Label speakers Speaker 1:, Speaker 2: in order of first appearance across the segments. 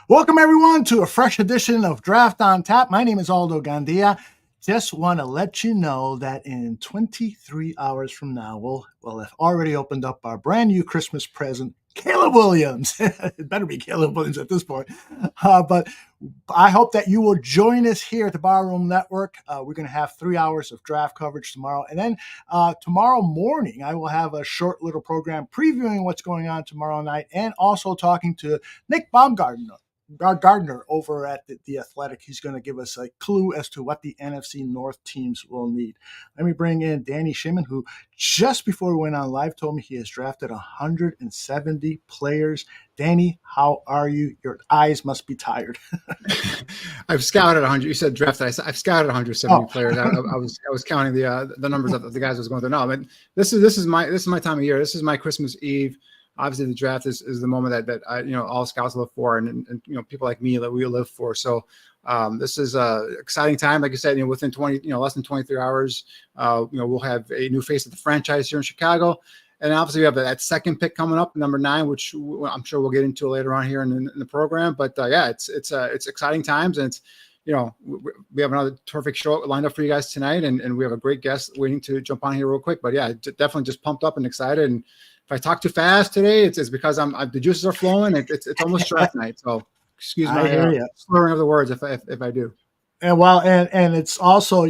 Speaker 1: Welcome, everyone, to a fresh edition of Draft on Tap. My name is Aldo Gandia. Just want to let you know that in 23 hours from now, we'll have already opened up our brand new Christmas present, Caleb Williams. It better be Caleb Williams at this point. But I hope that you will join us here at the Barroom Network. We're going to have 3 hours of draft coverage tomorrow. And then tomorrow morning, I will have a short little program previewing what's going on tomorrow night and also talking to Nick Baumgartner over at the Athletic. He's going to give us a clue as to what the NFC North teams will need. Let me bring in Danny Shimon, who just before we went on live told me he has drafted 170 players. Danny, how are you? Your eyes must be tired.
Speaker 2: I've scouted 100. You said drafted. I've scouted 170 players. I was counting the numbers of the guys I was going through. No, but this is my time of year. This is my Christmas Eve. Obviously, the draft is the moment that I, all scouts live for, and people like me that we live for. So this is a exciting time. Like I said, within less than 23 hours, we'll have a new face of the franchise here in Chicago, and obviously we have that second pick coming up, number 9, which I'm sure we'll get into later on here in the program. But it's exciting times, and it's we have another terrific show lined up for you guys tonight, and we have a great guest waiting to jump on here real quick. But yeah, definitely just pumped up and excited. And if I talk too fast today, it's because the juices are flowing. It's almost draft night, so excuse my slurring of the words if I do.
Speaker 1: And and it's also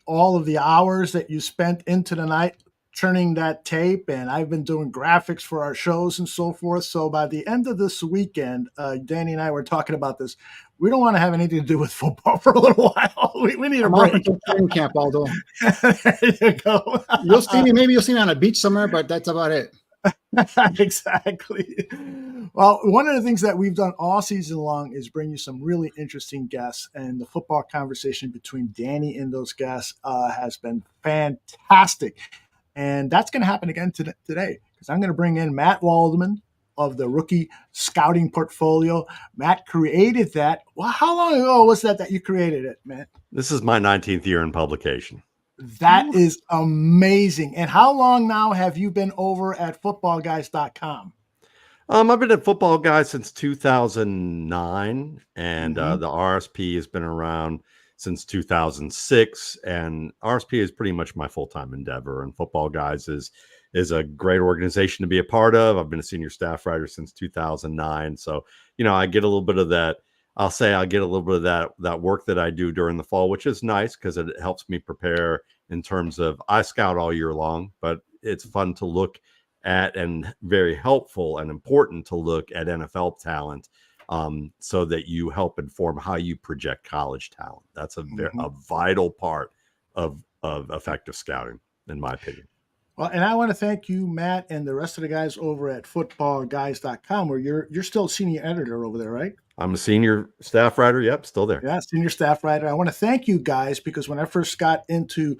Speaker 1: all of the hours that you spent into the night turning that tape, and I've been doing graphics for our shows and so forth. So by the end of this weekend, Danny and I were talking about this. We don't want to have anything to do with football for a little while. We need a break.
Speaker 2: Training camp, Aldo.
Speaker 1: There you go.
Speaker 2: Maybe you'll see me on a beach somewhere, but that's about it.
Speaker 1: Exactly. Well, one of the things that we've done all season long is bring you some really interesting guests, and the football conversation between Danny and those guests has been fantastic. And that's going to happen again today because I'm going to bring in Matt Waldman of the Rookie Scouting Portfolio. Matt created that. Well, how long ago was that you created it, Matt?
Speaker 3: This is my 19th year in publication.
Speaker 1: That is amazing. And how long now have you been over at footballguys.com?
Speaker 3: I've been at Football Guys since 2009, and the RSP has been around since 2006, and RSP is pretty much my full-time endeavor, and Football Guys is a great organization to be a part of. I've been a senior staff writer since 2009, so I get a little bit of that. I'll get a little bit of that work that I do during the fall, which is nice because it helps me prepare in terms of I scout all year long, but it's fun to look at and very helpful and important to look at NFL talent so that you help inform how you project college talent. That's a vital part of effective scouting, in my opinion.
Speaker 1: Well, and I want to thank you, Matt, and the rest of the guys over at footballguys.com, where you're still senior editor over there, right?
Speaker 3: I'm a senior staff writer. Yep, still there.
Speaker 1: Yeah, senior staff writer. I want to thank you guys because when I first got into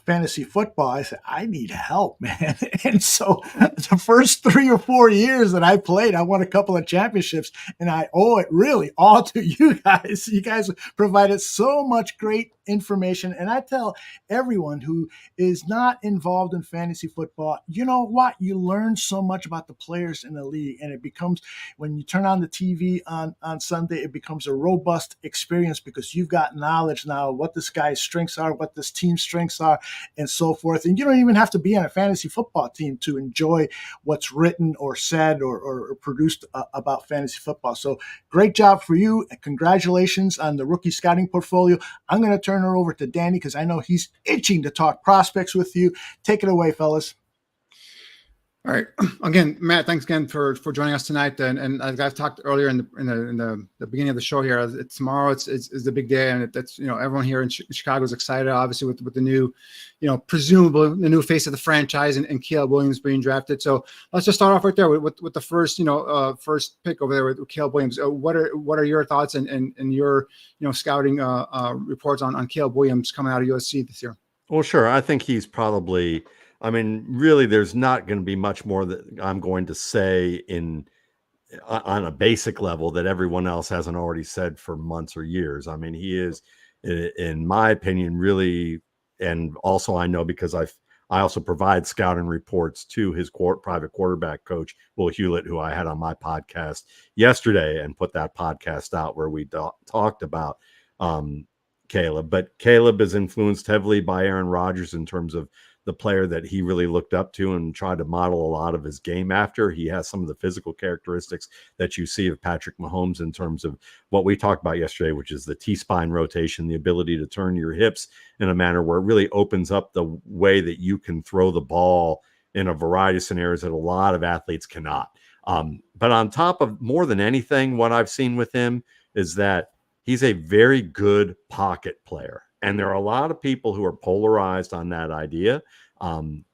Speaker 1: fantasy football, I said, I need help, man. And so the first 3 or 4 years that I played, I won a couple of championships, and I owe it really all to you guys. You guys provided so much great information. And I tell everyone who is not involved in fantasy football, you know what? You learn so much about the players in the league, and it becomes, when you turn on the TV on Sunday, it becomes a robust experience because you've got knowledge now of what this guy's strengths are, what this team's strengths are, and so forth. And you don't even have to be on a fantasy football team to enjoy what's written or said or produced about fantasy football. So great job for you, and congratulations on the Rookie Scouting Portfolio. I'm going to turn it over to Danny because I know he's itching to talk prospects with you. Take it away, fellas.
Speaker 2: All right. Again, Matt, thanks again for joining us tonight. And as I've talked earlier in the beginning of the show here, tomorrow it's the big day, and that's everyone here in Chicago is excited, obviously with the new, presumably the new face of the franchise and Caleb Williams being drafted. So let's just start off right there with the first first pick over there with Caleb Williams. What are your thoughts and your scouting reports on Caleb Williams coming out of USC this year?
Speaker 3: Well, sure. I think he's probably. I mean, really, there's not going to be much more that I'm going to say on a basic level that everyone else hasn't already said for months or years. I mean, he is, in my opinion, really, and also I know because I also provide scouting reports to his private quarterback coach, Will Hewlett, who I had on my podcast yesterday and put that podcast out where we talked about Caleb. But Caleb is influenced heavily by Aaron Rodgers in terms of the player that he really looked up to and tried to model a lot of his game after. He has some of the physical characteristics that you see of Patrick Mahomes in terms of what we talked about yesterday, which is the T-spine rotation, the ability to turn your hips in a manner where it really opens up the way that you can throw the ball in a variety of scenarios that a lot of athletes cannot. But on top of more than anything, what I've seen with him is that he's a very good pocket player. And there are a lot of people who are polarized on that idea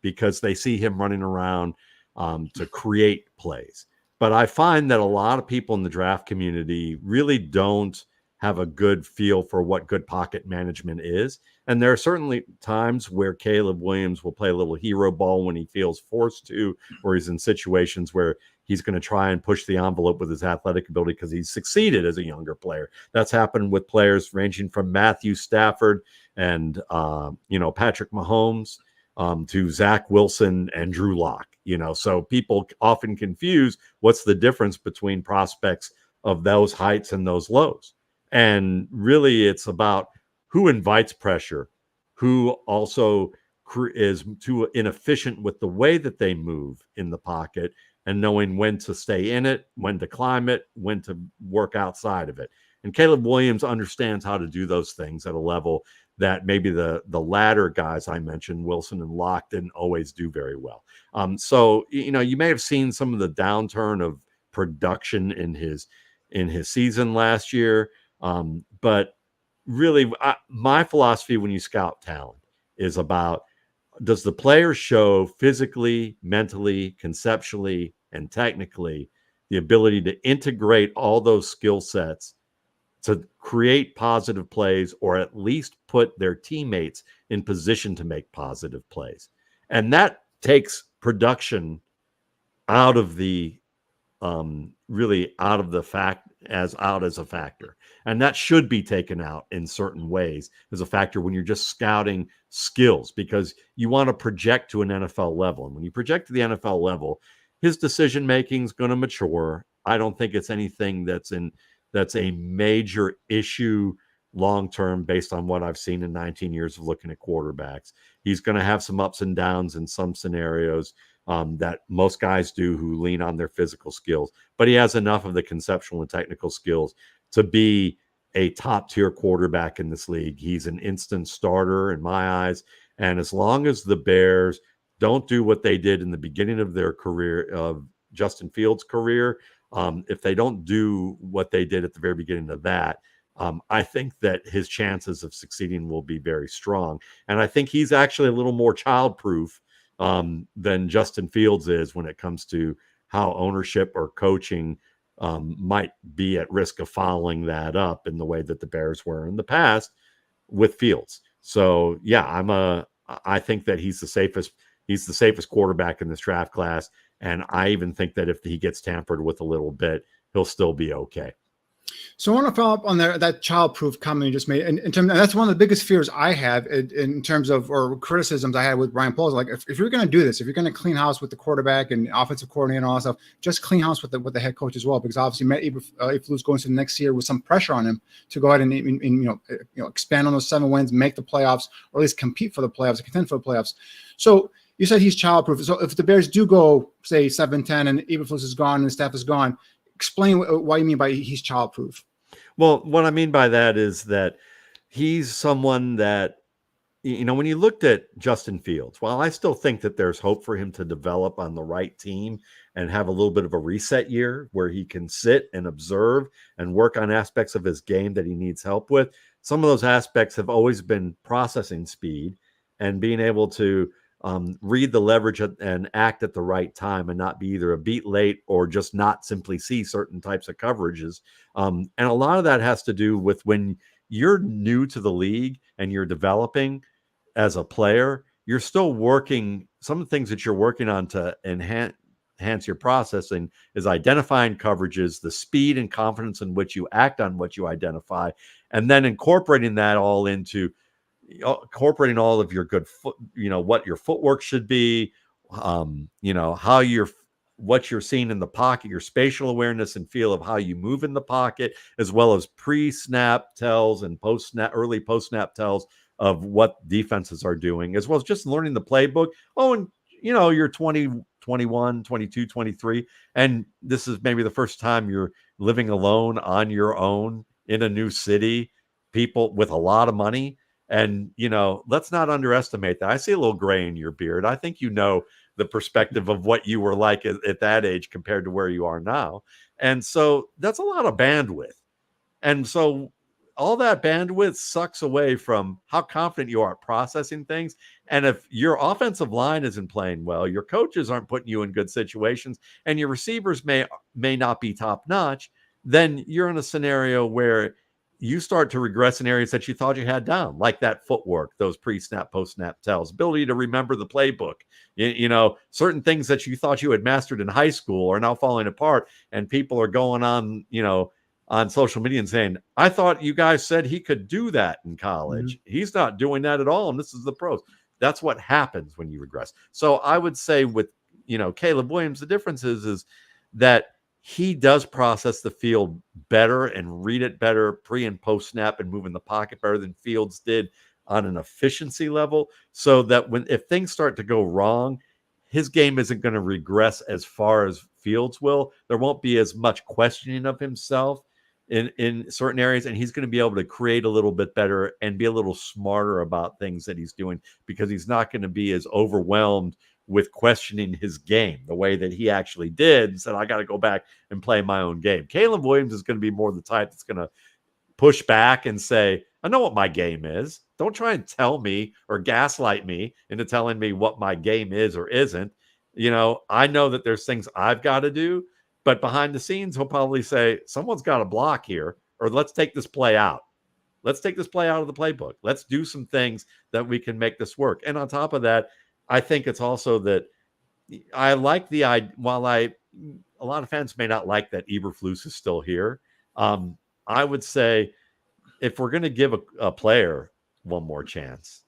Speaker 3: because they see him running around to create plays. But I find that a lot of people in the draft community really don't have a good feel for what good pocket management is. And there are certainly times where Caleb Williams will play a little hero ball when he feels forced to, or he's in situations where he's going to try and push the envelope with his athletic ability because he's succeeded as a younger player. That's happened with players ranging from Matthew Stafford and, Patrick Mahomes to Zach Wilson and Drew Lock. So people often confuse what's the difference between prospects of those heights and those lows. And really, it's about who invites pressure, who also is too inefficient with the way that they move in the pocket, and knowing when to stay in it, when to climb it, when to work outside of it. And Caleb Williams understands how to do those things at a level that maybe the latter guys I mentioned, Wilson and Locke, didn't always do very well. So you may have seen some of the downturn of production in his season last year. But really, my philosophy when you scout talent is about, does the player show physically, mentally, conceptually, and technically the ability to integrate all those skill sets to create positive plays, or at least put their teammates in position to make positive plays? And that takes production out of the really out of the fact as a factor. And that should be taken out in certain ways as a factor when you're just scouting skills, because you want to project to an NFL level. And when you project to the NFL level, his decision making is going to mature. I don't think it's anything that's a major issue long term based on what I've seen in 19 years of looking at quarterbacks. He's going to have some ups and downs in some scenarios that most guys do who lean on their physical skills, but he has enough of the conceptual and technical skills to be a top tier quarterback in this league. He's an instant starter in my eyes. And as long as the Bears don't do what they did in the beginning of their career, of Justin Fields' career, if they don't do what they did at the very beginning of that, I think that his chances of succeeding will be very strong. And I think he's actually a little more childproof than Justin Fields is when it comes to how ownership or coaching might be at risk of following that up in the way that the Bears were in the past with Fields. So yeah, I think that he's the safest quarterback in this draft class. And I even think that if he gets tampered with a little bit, he'll still be okay.
Speaker 2: So I want to follow up on that childproof comment you just made. And that's one of the biggest fears I have in terms of, or criticisms I had with Brian Poles. Like, if you're going to do this, if you're going to clean house with the quarterback and offensive coordinator and all that stuff, just clean house with the head coach as well. Because obviously, Maye Eberflus going into the next year with some pressure on him to go ahead and expand on those 7 wins, make the playoffs, or at least compete for the playoffs, and contend for the playoffs. So you said he's childproof. So if the Bears do go, say, 7-10 and Eberflus is gone and the staff is gone, explain what you mean by he's childproof.
Speaker 3: Well, what I mean by that is that he's someone that, when you looked at Justin Fields, while I still think that there's hope for him to develop on the right team and have a little bit of a reset year where he can sit and observe and work on aspects of his game that he needs help with, some of those aspects have always been processing speed and being able to read the leverage and act at the right time and not be either a beat late or just not simply see certain types of coverages. And a lot of that has to do with when you're new to the league and you're developing as a player, you're still working. Some of the things that you're working on to enhance your processing is identifying coverages, the speed and confidence in which you act on what you identify, and then incorporating that all into incorporating all of your good foot, what your footwork should be, how what you're seeing in the pocket, your spatial awareness and feel of how you move in the pocket, as well as pre-snap tells and early post-snap tells of what defenses are doing, as well as just learning the playbook. Oh, and you're 20, 21, 22, 23, and this is maybe the first time you're living alone on your own in a new city, people with a lot of money. And, let's not underestimate that. I see a little gray in your beard. I think the perspective of what you were like at that age compared to where you are now. And so that's a lot of bandwidth. And so all that bandwidth sucks away from how confident you are at processing things. And if your offensive line isn't playing well, your coaches aren't putting you in good situations, and your receivers may not be top notch, then you're in a scenario where you start to regress in areas that you thought you had down, like that footwork, those pre-snap, post-snap tells, ability to remember the playbook. Certain things that you thought you had mastered in high school are now falling apart, and people are going on, on social media and saying, I thought you guys said he could do that in college. Mm-hmm. He's not doing that at all, and this is the pros. That's what happens when you regress. So I would say with, Caleb Williams, the difference is that he does process the field better and read it better pre and post snap and move in the pocket better than Fields did on an efficiency level, so that if things start to go wrong, his game isn't going to regress as far as Fields will. There won't be as much questioning of himself in certain areas, and he's going to be able to create a little bit better and be a little smarter about things that he's doing, because he's not going to be as overwhelmed with questioning his game the way that he actually did and said, I got to go back and play my own game. Caleb Williams is going to be more the type that's going to push back and say, I know what my game is. Don't try and tell me or gaslight me into telling me what my game is or isn't. I know that there's things I've got to do, but behind the scenes, he'll probably say, someone's got a block here, or let's take this play out. Let's take this play out of the playbook. Let's do some things that we can make this work. And on top of that, I think it's also that I like while a lot of fans may not like that Eberflus is still here. I would say if we're going to give a player one more chance,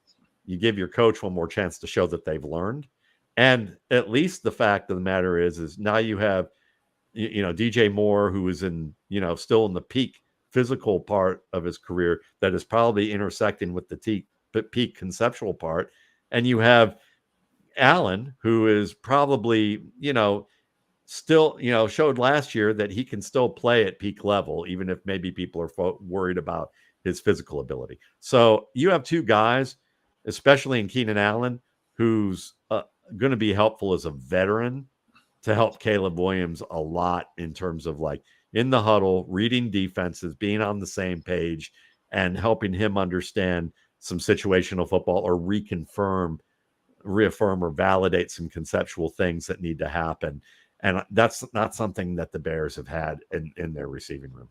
Speaker 3: you give your coach one more chance to show that they've learned. And at least the fact of the matter is now you have, DJ Moore, who is still in the peak physical part of his career that is probably intersecting with the peak conceptual part. And you have Allen, who is probably, still, showed last year that he can still play at peak level, even if maybe people are worried about his physical ability. So you have two guys, especially in Keenan Allen, who's going to be helpful as a veteran to help Caleb Williams a lot in terms of like in the huddle, reading defenses, being on the same page, and helping him understand some situational football or reaffirm or validate some conceptual things that need to happen. And that's not something that the Bears have had in their receiving room.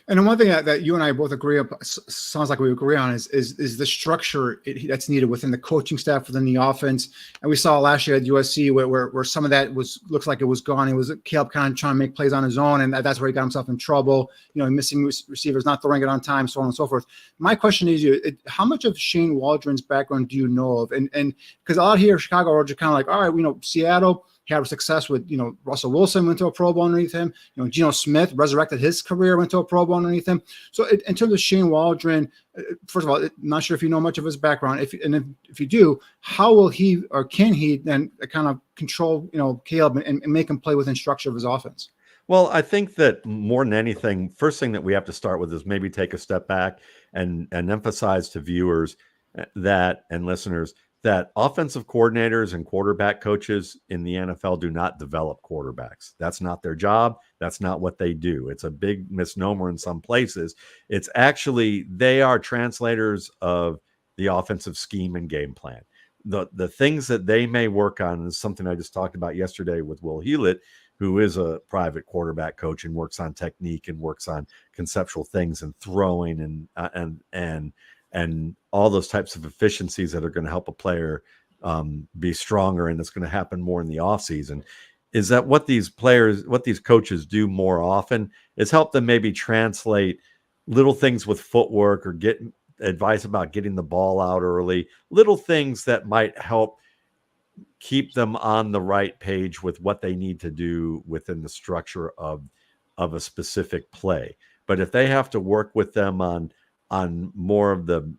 Speaker 2: And one thing that you and I both agree on, sounds like we agree on, is the structure that's needed within the coaching staff, within the offense. And we saw last year at USC where some of that looks like it was gone. It was Caleb kind of trying to make plays on his own, and that's where he got himself in trouble. Missing receivers, not throwing it on time, so on and so forth. My question is, how much of Shane Waldron's background do you know of? And because a lot here in Chicago are just kind of like, all right, Seattle. He had success with, Russell Wilson went to a Pro Bowl underneath him. Geno Smith resurrected his career, went to a Pro Bowl underneath him. So in terms of Shane Waldron, first of all, I'm not sure if you know much of his background. If you do, how will he or can he then kind of control, Caleb and make him play within structure of his offense?
Speaker 3: Well, I think that more than anything, first thing that we have to start with is maybe take a step back and emphasize to viewers and listeners that offensive coordinators and quarterback coaches in the NFL do not develop quarterbacks. That's not their job. That's not what they do. It's a big misnomer in some places. It's actually, they are translators of the offensive scheme and game plan. The things that they may work on is something I just talked about yesterday with Will Hewlett, who is a private quarterback coach and works on technique and works on conceptual things and throwing and all those types of efficiencies that are going to help a player be stronger. And it's going to happen more in the offseason. Is that what these coaches do more often is help them maybe translate little things with footwork or get advice about getting the ball out early, little things that might help keep them on the right page with what they need to do within the structure of a specific play. But if they have to work with them on more of the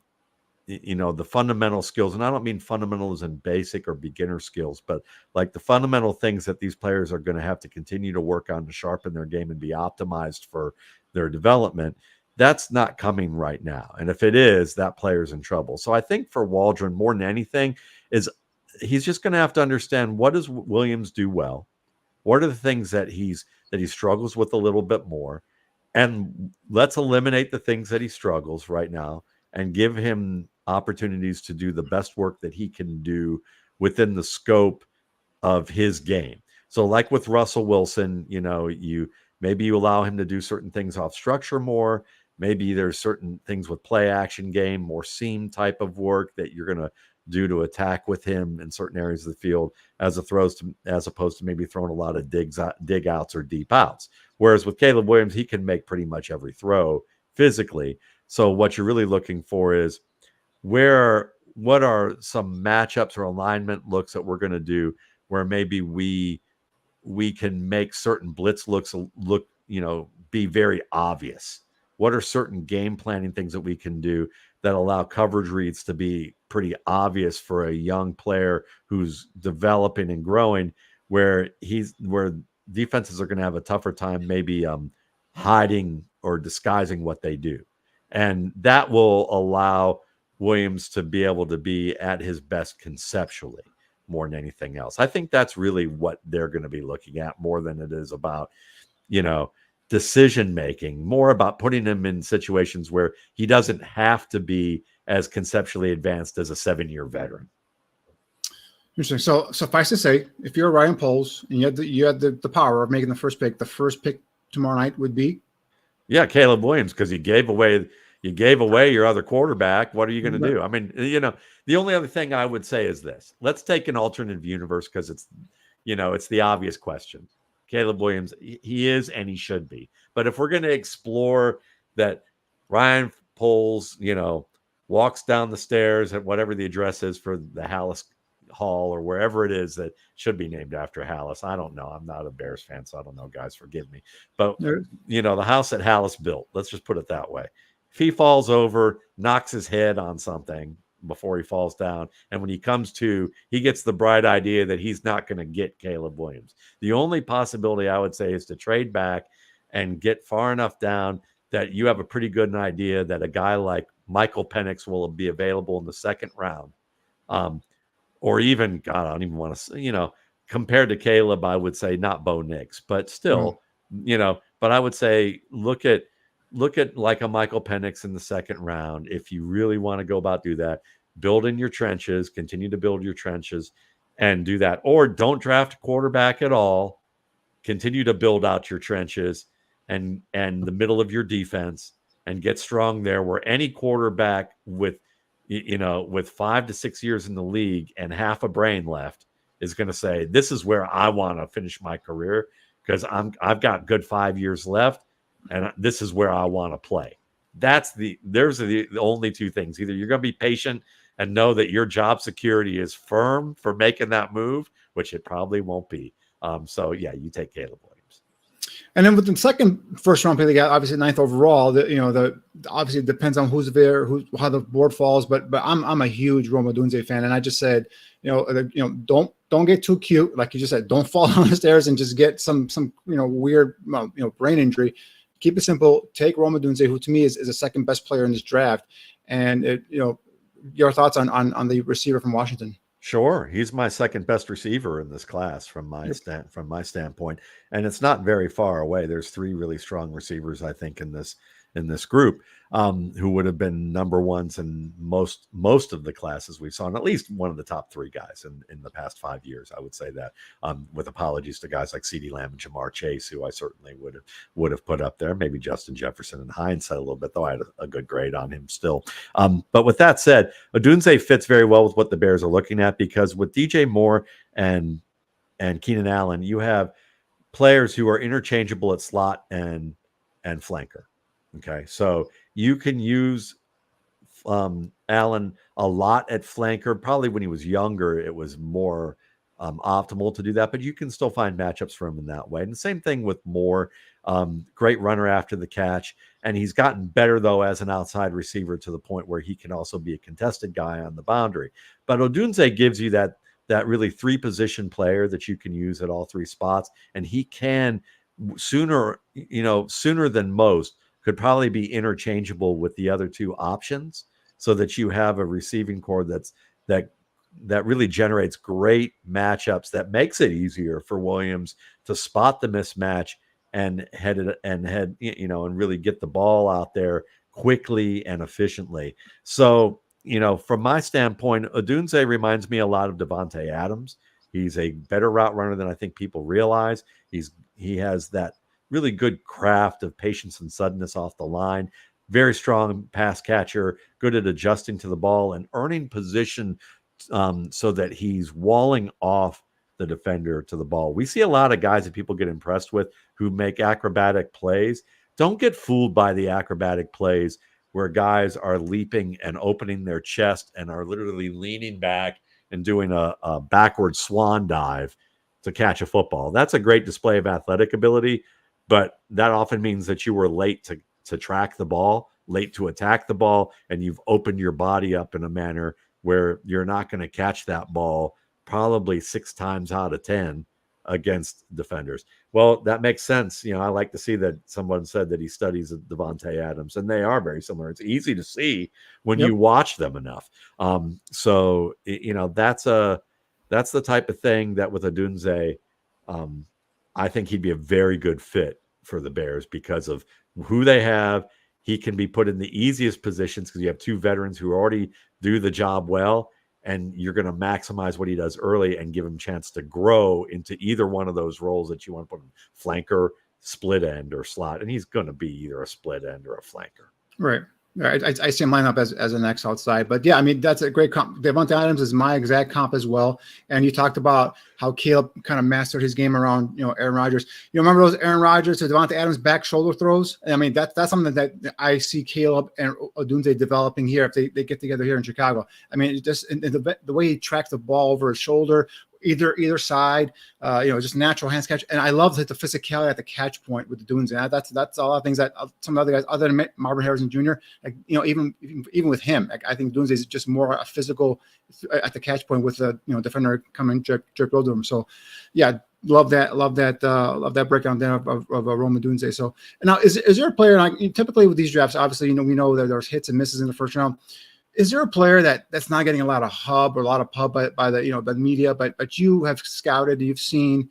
Speaker 3: the fundamental skills, and I don't mean fundamental as in basic or beginner skills, but like the fundamental things that these players are going to have to continue to work on to sharpen their game and be optimized for their development, that's not coming right now. And if it is, that player's in trouble. So I think for Waldron, more than anything, is he's just going to have to understand, what does Williams do well? What are the things that he struggles with a little bit more? And let's eliminate the things that he struggles right now and give him opportunities to do the best work that he can do within the scope of his game. So like with Russell Wilson, you allow him to do certain things off structure more. Maybe there's certain things with play action game, more seam type of work that you're going to do to attack with him in certain areas of the field as opposed to maybe throwing a lot of dig outs or deep outs. Whereas with Caleb Williams, he can make pretty much every throw physically. So what you're really looking for is what are some matchups or alignment looks that we're going to do where maybe we can make certain blitz looks look, be very obvious. What are certain game planning things that we can do that allow coverage reads to be pretty obvious for a young player who's developing and growing, where defenses are going to have a tougher time maybe hiding or disguising what they do. And that will allow Williams to be able to be at his best conceptually more than anything else. I think that's really what they're going to be looking at more than it is about, decision making, more about putting him in situations where he doesn't have to be as conceptually advanced as a 7-year veteran.
Speaker 2: Interesting. So suffice to say, if you're Ryan Poles and you had the power of making the first pick tomorrow night would be?
Speaker 3: Yeah, Caleb Williams, because you gave away your other quarterback. What are you going to do? I mean, the only other thing I would say is this. Let's take an alternate universe because it's the obvious question. Caleb Williams, he is and he should be. But if we're going to explore that Ryan Poles, walks down the stairs at whatever the address is for the Hallis Hall or wherever it is that should be named after Hallis. I don't know. I'm not a Bears fan, so I don't know, guys. Forgive me. But, the house that Hallis built, let's just put it that way. If he falls over, knocks his head on something before he falls down, and when he comes to, he gets the bright idea that he's not going to get Caleb Williams. The only possibility I would say is to trade back and get far enough down that you have a pretty good idea that a guy like Michael Penix will be available in the second round. Or even, God, I don't even want to, compared to Caleb, I would say not Bo Nix, but still, but I would say look at like a Michael Penix in the second round. If you really want to go about do that, build in your trenches, continue to build your trenches and do that. Or don't draft a quarterback at all. Continue to build out your trenches and the middle of your defense and get strong there, where any quarterback with 5 to 6 years in the league and half a brain left is going to say, this is where I want to finish my career because I've got good 5 years left. And this is where I want to play. There's the only two things. Either you're going to be patient and know that your job security is firm for making that move, which it probably won't be. So yeah, you take Caleb Williams.
Speaker 2: And then with the second first round pick, they got obviously 9th overall. Obviously it depends on who's there, how the board falls. But I'm a huge Rome Odunze fan, and I just said, don't get too cute, like you just said. Don't fall down the stairs and just get some weird brain injury. Keep it simple. Take Rome Odunze, who to me is the second best player in this draft. And your thoughts on the receiver from Washington?
Speaker 3: Sure, he's my second best receiver in this class from my standpoint, and it's not very far away. There's 3 really strong receivers, I think, in this group who would have been number ones in most of the classes we saw, and at least one of the top 3 guys in the past 5 years. I would say that, with apologies to guys like CeeDee Lamb and Jamar Chase, who I certainly would have put up there. Maybe Justin Jefferson in hindsight a little bit, though I had a good grade on him still. But with that said, Odunze fits very well with what the Bears are looking at, because with DJ Moore and Keenan Allen, you have players who are interchangeable at slot and flanker. Okay, so you can use Allen a lot at flanker. Probably when he was younger, it was more optimal to do that, but you can still find matchups for him in that way. And the same thing with Moore, great runner after the catch. And he's gotten better, though, as an outside receiver to the point where he can also be a contested guy on the boundary. But Odunze gives you that really three-position player that you can use at all three spots. And he can sooner than most could probably be interchangeable with the other two options so that you have a receiving core that really generates great matchups that makes it easier for Williams to spot the mismatch and really get the ball out there quickly and efficiently. So, from my standpoint, Odunze reminds me a lot of Davante Adams. He's a better route runner than I think people realize. He has that really good craft of patience and suddenness off the line. Very strong pass catcher, good at adjusting to the ball and earning position so that he's walling off the defender to the ball. We see a lot of guys that people get impressed with who make acrobatic plays. Don't get fooled by the acrobatic plays where guys are leaping and opening their chest and are literally leaning back and doing a backward swan dive to catch a football. That's a great display of athletic ability, but that often means that you were late to track the ball, late to attack the ball, and you've opened your body up in a manner where you're not going to catch that ball probably 6 times out of 10 against defenders. Well, that makes sense. I like to see that someone said that he studies Davante Adams, and they are very similar. It's easy to see when you watch them enough. So that's the type of thing that with Odunze, I think he'd be a very good fit for the Bears because of who they have. He can be put in the easiest positions because you have two veterans who already do the job well, and you're going to maximize what he does early and give him a chance to grow into either one of those roles that you want to put him: flanker, split end, or slot. And he's going to be either a split end or a flanker.
Speaker 2: Right. I see him line up as an X outside, but yeah, I mean, that's a great comp. Davante Adams is my exact comp as well. And you talked about how Caleb kind of mastered his game around, Aaron Rodgers. You remember those Aaron Rodgers to Davante Adams back shoulder throws? I mean, that's something that I see Caleb and Odunze developing here if they get together here in Chicago. I mean, just in the way he tracks the ball over his shoulder, either side, just natural hands catch. And I love the physicality at the catch point with the Odunze. And that's a lot of things that some of the other guys, other than Marvin Harrison Jr., even with him, I think Odunze is just more a physical at the catch point with the defender coming jerk over him. So, yeah, love that breakdown there of Rome Odunze. So, now is there a player typically with these drafts? Obviously, we know that there's hits and misses in the first round. Is there a player that's not getting a lot of hub or a lot of pub by the the media, but you have scouted, you've seen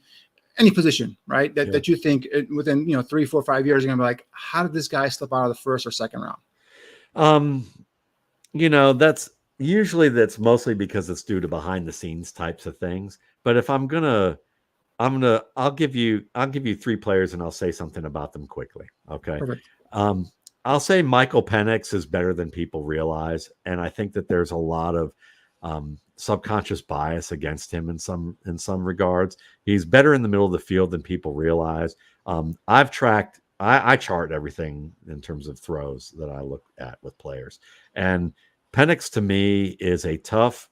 Speaker 2: any position, right? That you think within 3, 4, 5 years you're gonna be like, how did this guy slip out of the first or second round?
Speaker 3: That's mostly because it's due to behind the scenes types of things. But if I'll give you 3 players and I'll say something about them quickly. Okay.
Speaker 2: Perfect.
Speaker 3: I'll say Michael Penix is better than people realize, and I think that there's a lot of subconscious bias against him in some regards. He's better in the middle of the field than people realize. I chart everything in terms of throws that I look at with players, and Penix to me is a tough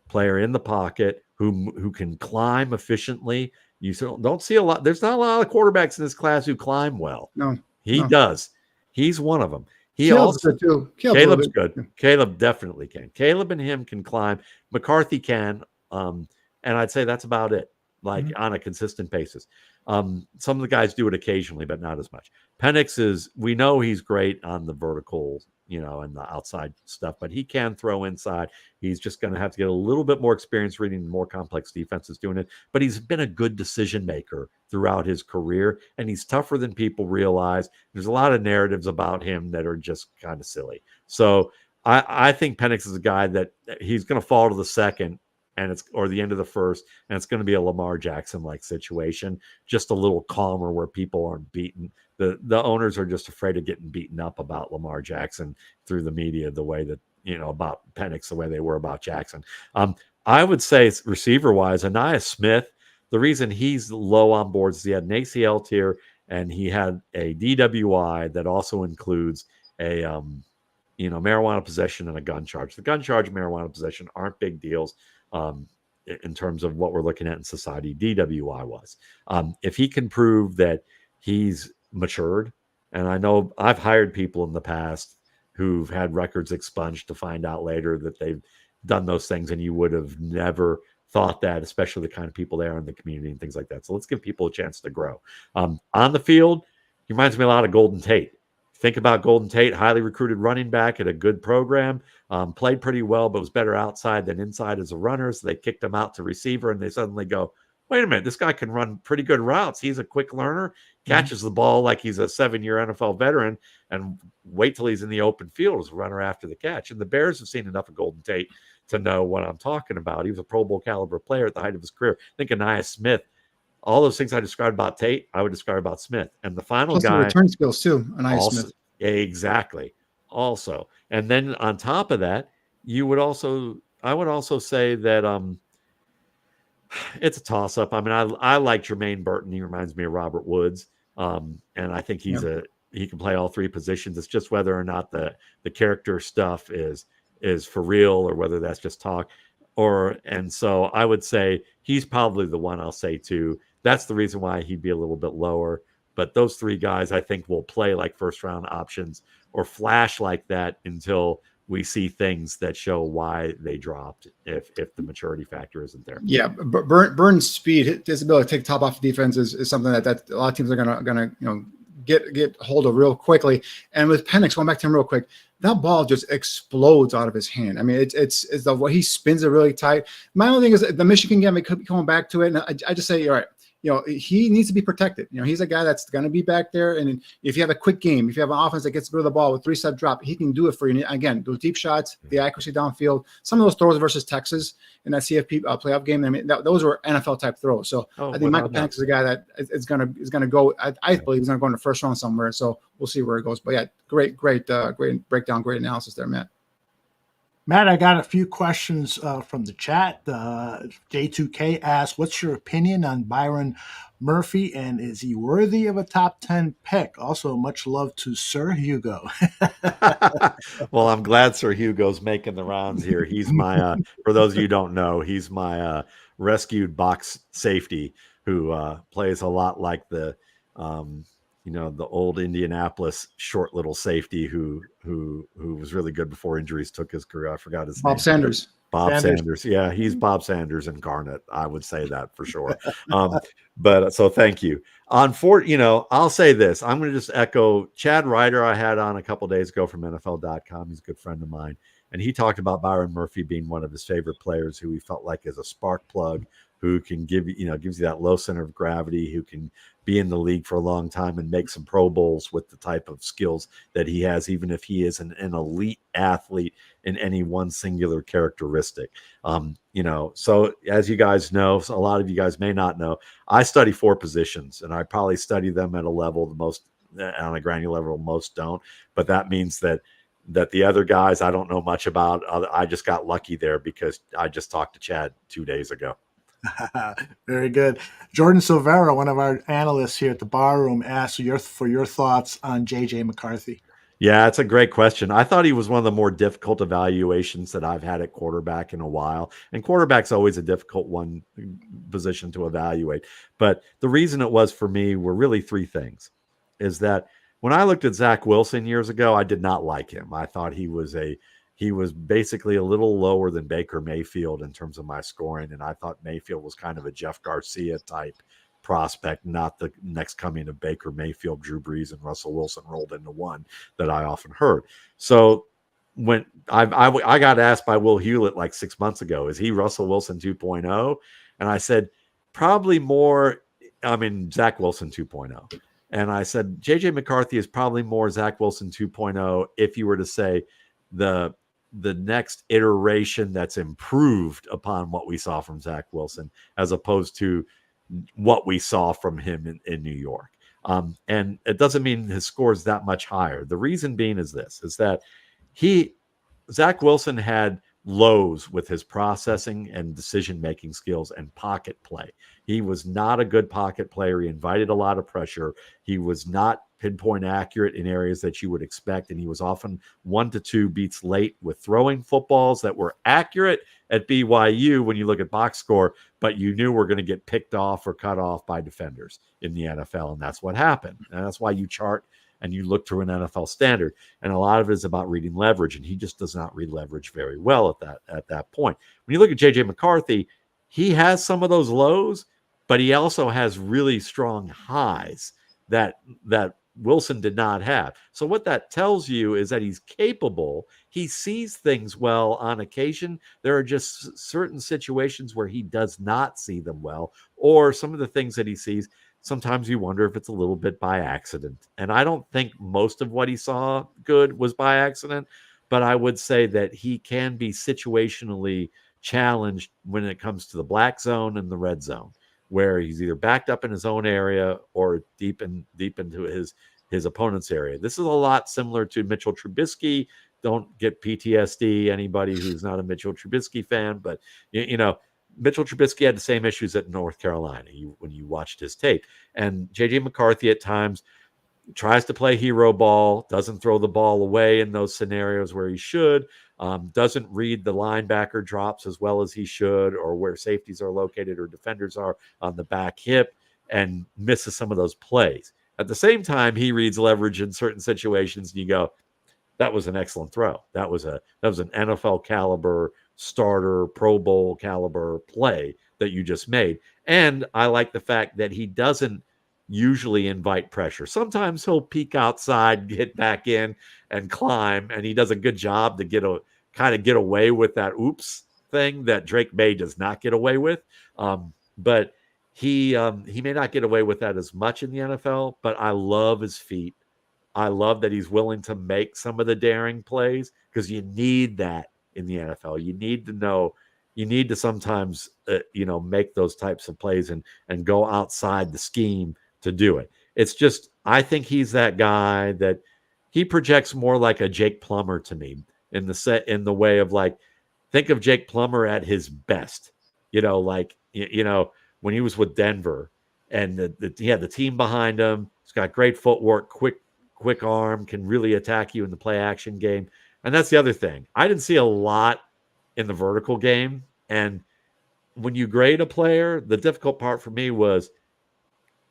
Speaker 3: player in the pocket who can climb efficiently. You don't see a lot. There's not a lot of quarterbacks in this class who climb well.
Speaker 2: No,
Speaker 3: he does. He's one of them.
Speaker 2: Caleb's good too.
Speaker 3: Caleb's good. Yeah. Caleb definitely can. Caleb and him can climb. McCarthy can. And I'd say that's about it, on a consistent basis. Some of the guys do it occasionally, but not as much. Penix we know he's great on the vertical, and the outside stuff, but he can throw inside. He's just going to have to get a little bit more experience reading more complex defenses doing it, but he's been a good decision maker throughout his career, and he's tougher than people realize. There's a lot of narratives about him that are just kind of silly. So I think Penix is a guy that he's going to fall to the second or the end of the first, and it's going to be a Lamar Jackson-like situation, just a little calmer where people aren't beaten. The owners are just afraid of getting beaten up about Lamar Jackson through the media the way that, about Penix the way they were about Jackson. I would say receiver-wise, Anais Smith, the reason he's low on boards is he had an ACL tear and he had a DWI that also includes a marijuana possession and a gun charge. The gun charge and marijuana possession aren't big deals in terms of what we're looking at in society. DWI was. If he can prove that he's matured, and I know I've hired people in the past who've had records expunged to find out later that they've done those things, and you would have never thought that, especially the kind of people they are in the community and things like that. So let's give people a chance to grow. On the field, he reminds me a lot of Golden Tate. Think about Golden Tate, highly recruited running back at a good program, played pretty well, but was better outside than inside as a runner. So they kicked him out to receiver, and they suddenly go, wait a minute, this guy can run pretty good routes. He's a quick learner, catches the ball like he's a 7-year NFL veteran, and wait till he's in the open field as a runner after the catch. And the Bears have seen enough of Golden Tate to know what I'm talking about. He was a Pro Bowl caliber player at the height of his career. Think of Nia Smith. All those things I described about Tate, I would describe about Smith. And the final
Speaker 2: Plus
Speaker 3: guy,
Speaker 2: the return skills too, Nia Smith.
Speaker 3: Exactly. Also, and then on top of that, I would also say that it's a toss up. I mean, I like Jermaine Burton. He reminds me of Robert Woods, and I think he can play all three positions. It's just whether or not the character stuff is for real or whether that's just talk. And so I would say he's probably the one I'll say too. That's the reason why he'd be a little bit lower. But those three guys, I think, will play like first-round options or flash like that until we see things that show why they dropped if the maturity factor isn't there.
Speaker 2: Yeah, Burton's speed, his ability to take top off defense is something that a lot of teams are gonna get hold of real quickly. And with Penix, going back to him real quick, that ball just explodes out of his hand. I mean, it's the way he spins it really tight. My only thing is the Michigan game. It could be coming back to it, and I just say, all right. He needs to be protected. He's a guy that's going to be back there. And if you have a quick game, if you have an offense that gets rid of the ball with 3-step drop, he can do it for you. Again, those deep shots, the accuracy downfield, some of those throws versus Texas in that CFP playoff game. I mean, those were NFL type throws. So I think Michael Penix is a guy that is going to go. I believe he's going to go in the first round somewhere. So we'll see where it goes. But yeah, great breakdown, great analysis there, Matt.
Speaker 1: Matt, I got a few questions from the chat. J2K asked, what's your opinion on Byron Murphy, and is he worthy of a top 10 pick? Also, much love to Sir Hugo.
Speaker 3: Well, I'm glad Sir Hugo's making the rounds here. He's my, for those of you who don't know, he's my rescued box safety who plays a lot like the old Indianapolis short little safety who was really good before injuries took his career. I forgot his name. Bob Sanders. Yeah, he's Bob Sanders incarnate. I would say that for sure. But so thank you. I'll say this. I'm going to just echo Chad Ryder I had on a couple days ago from NFL.com. He's a good friend of mine. And he talked about Byron Murphy being one of his favorite players who he felt like is a spark plug, who can gives you that low center of gravity, who can be in the league for a long time and make some Pro Bowls with the type of skills that he has, even if he isn't an elite athlete in any one singular characteristic. So as you guys know, a lot of you guys may not know, I study 4 positions, and I probably study them at a level on a granular level most don't. But that means that the other guys I don't know much about. I just got lucky there because I just talked to Chad 2 days ago.
Speaker 1: Very good. Jordan Silvera, one of our analysts here at the Bar Room, asked for your thoughts on JJ McCarthy.
Speaker 3: Yeah, it's a great question. I thought he was one of the more difficult evaluations that I've had at quarterback in a while. And quarterback's always a difficult position to evaluate. But the reason it was for me were really 3 things. Is that when I looked at Zach Wilson years ago, I did not like him. I thought he was basically a little lower than Baker Mayfield in terms of my scoring. And I thought Mayfield was kind of a Jeff Garcia type prospect, not the next coming of Baker Mayfield, Drew Brees, and Russell Wilson rolled into one that I often heard. So when I got asked by Will Hewlett like 6 months ago, is he Russell Wilson 2.0? And I said, probably more, Zach Wilson 2.0. And I said, JJ McCarthy is probably more Zach Wilson 2.0 if you were to say the next iteration that's improved upon what we saw from Zach Wilson, as opposed to what we saw from him in New York. And it doesn't mean his score is that much higher. The reason being is that Zach Wilson had lows with his processing and decision-making skills and pocket play. He was not a good pocket player. He invited a lot of pressure. He was not pinpoint accurate in areas that you would expect, and he was often 1 to 2 beats late with throwing footballs that were accurate at BYU when you look at box score, but you knew were going to get picked off or cut off by defenders in the NFL, and that's what happened. And that's why you chart and you look through an NFL standard. And a lot of it is about reading leverage, and he just does not read leverage very well at that point. When you look at JJ McCarthy, he has some of those lows, but he also has really strong highs that Wilson did not have. So what that tells you is that he's capable. He sees things well on occasion. There are just certain situations where he does not see them well, or some of the things that he sees, sometimes you wonder if it's a little bit by accident. And I don't think most of what he saw good was by accident, but I would say that he can be situationally challenged when it comes to the black zone and the red zone, where he's either backed up in his own area or deep into his opponent's area. This is a lot similar to Mitchell Trubisky. Don't get PTSD, anybody who's not a Mitchell Trubisky fan, but you know, Mitchell Trubisky had the same issues at North Carolina when you watched his tape. And JJ McCarthy at times tries to play hero ball, doesn't throw the ball away in those scenarios where he should, doesn't read the linebacker drops as well as he should, or where safeties are located or defenders are on the back hip, and misses some of those plays. At the same time, he reads leverage in certain situations, and you go, that was an excellent throw. That was an NFL caliber starter, Pro Bowl caliber play that you just made. And I like the fact that he doesn't usually invite pressure. Sometimes he'll peek outside, get back in, and climb, and he does a good job to get away with that oops thing that Drake Maye does not get away with. But he may not get away with that as much in the NFL, but I love his feet. I love that he's willing to make some of the daring plays, because you need that in the NFL. You need to sometimes, make those types of plays and go outside the scheme to do it. It's just, I think he's that guy that he projects more like a Jake Plummer to me in the way of, like, think of Jake Plummer at his best, when he was with Denver and he had the team behind him. He's got great footwork, quick arm, can really attack you in the play action game. And that's the other thing. I didn't see a lot in the vertical game. And when you grade a player, the difficult part for me was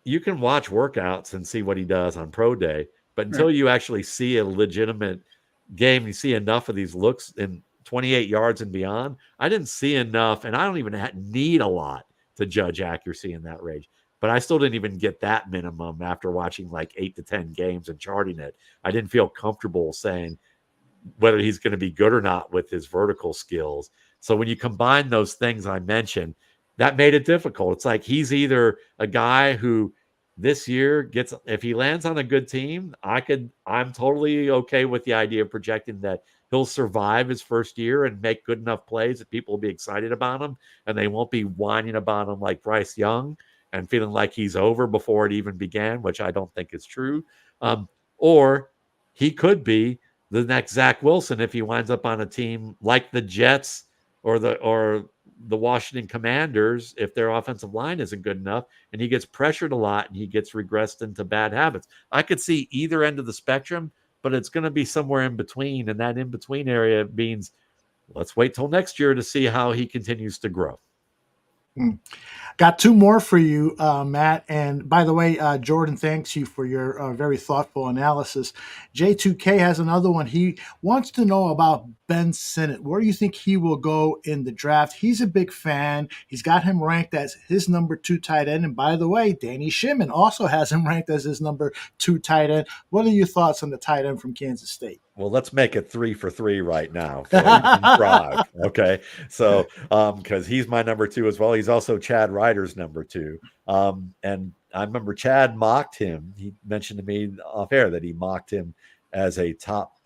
Speaker 3: you can watch workouts and see what he does on pro day, but until you actually see a legitimate game, you see enough of these looks in 28 yards and beyond. I didn't see enough, and I don't even need a lot to judge accuracy in that range. But I still didn't even get that minimum after watching like 8 to 10 games and charting it. I didn't feel comfortable saying whether he's going to be good or not with his vertical skills. So when you combine those things I mentioned, that made it difficult. It's like he's either a guy who this year if he lands on a good team, I'm totally okay with the idea of projecting that he'll survive his first year and make good enough plays that people will be excited about him, and they won't be whining about him like Bryce Young and feeling like he's over before it even began, which I don't think is true. Or he could be the next Zach Wilson if he winds up on a team like the Jets or the Washington Commanders, if their offensive line isn't good enough and he gets pressured a lot and he gets regressed into bad habits. I could see either end of the spectrum, but it's going to be somewhere in between. And that in between area means let's wait till next year to see how he continues to grow.
Speaker 1: Got two more for you, Matt. And by the way, Jordan thanks you for your very thoughtful analysis. J2K has another one. He wants to know about Ben Sinnott. Where do you think he will go in the draft? He's a big fan. He's got him ranked as his number 2 tight end. And by the way, Danny Shimon also has him ranked as his number 2 tight end. What are your thoughts on the tight end from Kansas State?
Speaker 3: Well, let's make it 3 for 3 right now. So you can drive, okay? So, because he's my number 2 as well. He's also Chad Ryder's number 2. And I remember Chad mocked him. He mentioned to me off air that he mocked him as a top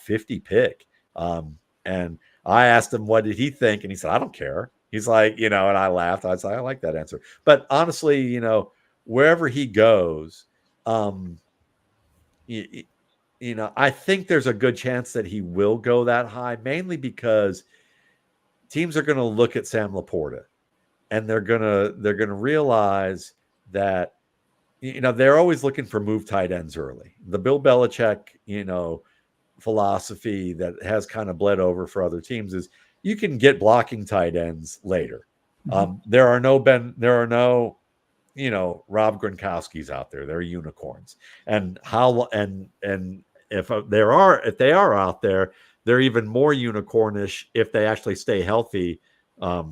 Speaker 3: 50 pick. And I asked him, what did he think? And he said, I don't care. He's like, and I laughed. I said, I like that answer. But honestly, wherever he goes, I think there's a good chance that he will go that high, mainly because teams are going to look at Sam Laporta, and they're gonna realize that they're always looking for move tight ends early. The Bill Belichick philosophy that has kind of bled over for other teams is you can get blocking tight ends later. There are no Rob Gronkowski's out there. They're unicorns. And if they are out there, they're even more unicornish if they actually stay healthy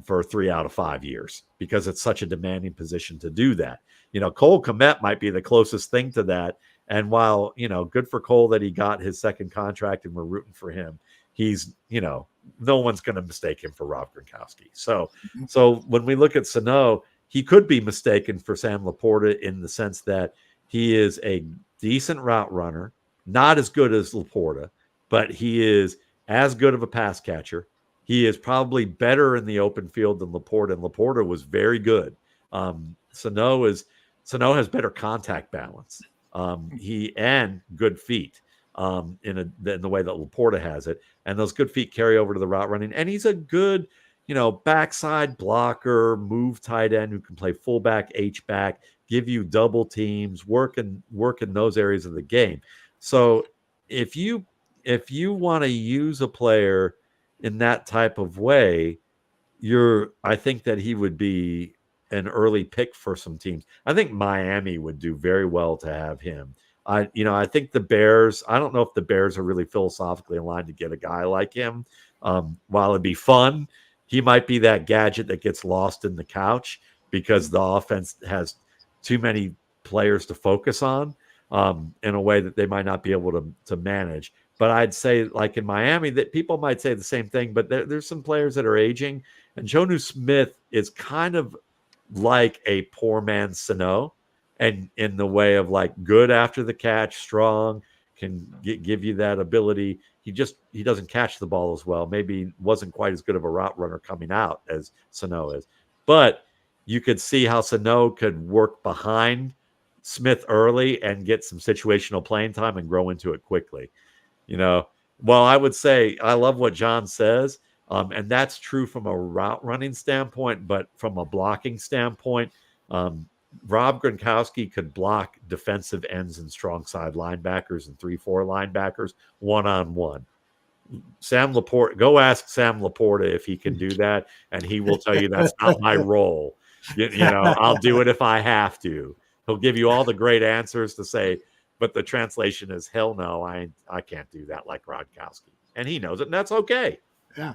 Speaker 3: for 3 out of 5 years, because it's such a demanding position to do that. Cole Kmet might be the closest thing to that. And while, good for Cole that he got his second contract and we're rooting for him, he's, no one's going to mistake him for Rob Gronkowski. So when we look at Sano, he could be mistaken for Sam Laporta in the sense that he is a decent route runner, not as good as Laporta, but he is as good of a pass catcher. He is probably better in the open field than Laporta, and Laporta was very good. Sano has better contact balance. He and good feet in the way that Laporta has it, and those good feet carry over to the route running. And he's a good, backside blocker, move tight end who can play fullback, H-back, give you double teams, work in those areas of the game. So if you want to use a player in that type of way, I think that he would be an early pick for some teams. I think Miami would do very well to have him. I think the Bears, I don't know if the Bears are really philosophically aligned to get a guy like him. While it'd be fun, he might be that gadget that gets lost in the couch because the offense has too many players to focus on in a way that they might not be able to manage. But I'd say, like in Miami, that people might say the same thing, but there's some players that are aging. And Jonnu Smith is kind of like a poor man's Sano, and in the way of like good after the catch, strong, can give you that ability. He doesn't catch the ball as well. Maybe wasn't quite as good of a route runner coming out as Sano is. But you could see how Sano could work behind Smith early and get some situational playing time and grow into it quickly. Well, I would say I love what John says. And that's true from a route running standpoint, but from a blocking standpoint, Rob Gronkowski could block defensive ends and strong side linebackers and 3-4 linebackers one-on-one. Sam Laporta, go ask Sam Laporta if he can do that, and he will tell you that's not my role. I'll do it if I have to. He'll give you all the great answers to say, but the translation is, hell no, I can't do that like Gronkowski. And he knows it, and that's okay.
Speaker 1: Yeah.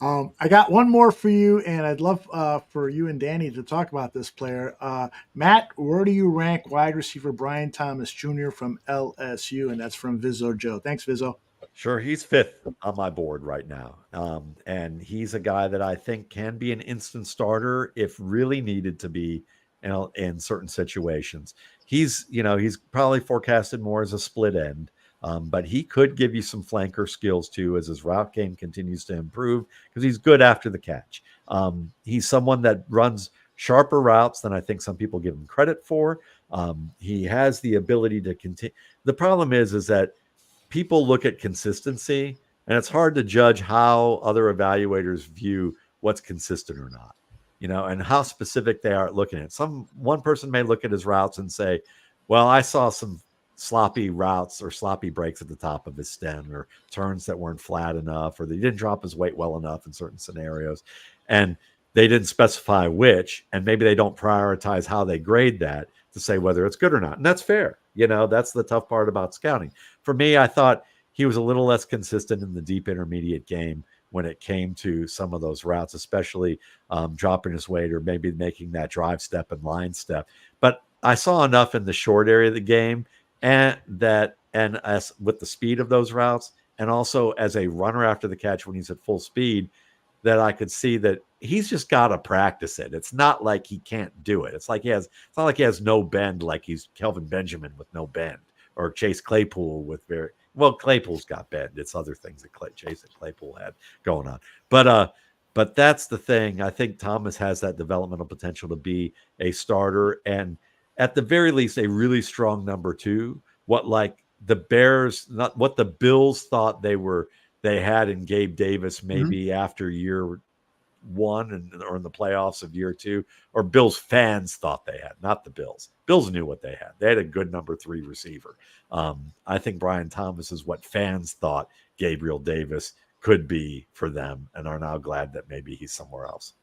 Speaker 1: I got one more for you, and I'd love for you and Danny to talk about this player. Matt, where do you rank wide receiver Brian Thomas Jr. from LSU? And that's from Vizzo Joe. Thanks, Vizzo.
Speaker 3: Sure, he's 5th on my board right now. And he's a guy that I think can be an instant starter if really needed to be in certain situations. He's probably forecasted more as a split end. But he could give you some flanker skills too as his route game continues to improve because he's good after the catch. He's someone that runs sharper routes than I think some people give him credit for. He has the ability to continue. The problem is that people look at consistency, and it's hard to judge how other evaluators view what's consistent or not, and how specific they are at looking at it. One person may look at his routes and say, well, I saw some sloppy routes or sloppy breaks at the top of his stem or turns that weren't flat enough, or they didn't drop his weight well enough in certain scenarios. And they didn't specify which, and maybe they don't prioritize how they grade that to say whether it's good or not. And that's fair. That's the tough part about scouting. For me, I thought he was a little less consistent in the deep intermediate game when it came to some of those routes, especially dropping his weight or maybe making that drive step and line step. But I saw enough in the short area of the game and as with the speed of those routes, and also as a runner after the catch when he's at full speed, that I could see that he's just got to practice it. It's not like he can't do it. It's not like he has no bend, like he's Kelvin Benjamin with no bend, or Chase Claypool with Claypool's got bend. It's other things that Chase and Claypool had going on. But that's the thing. I think Thomas has that developmental potential to be a starter, and at the very least, a really strong number 2. What the Bears, not what the Bills thought they had in Gabe Davis, maybe after year one or in the playoffs of year 2, or Bills fans thought they had, not the Bills. Bills knew what they had. They had a good number 3 receiver. I think Brian Thomas is what fans thought Gabriel Davis could be for them, and are now glad that maybe he's somewhere else.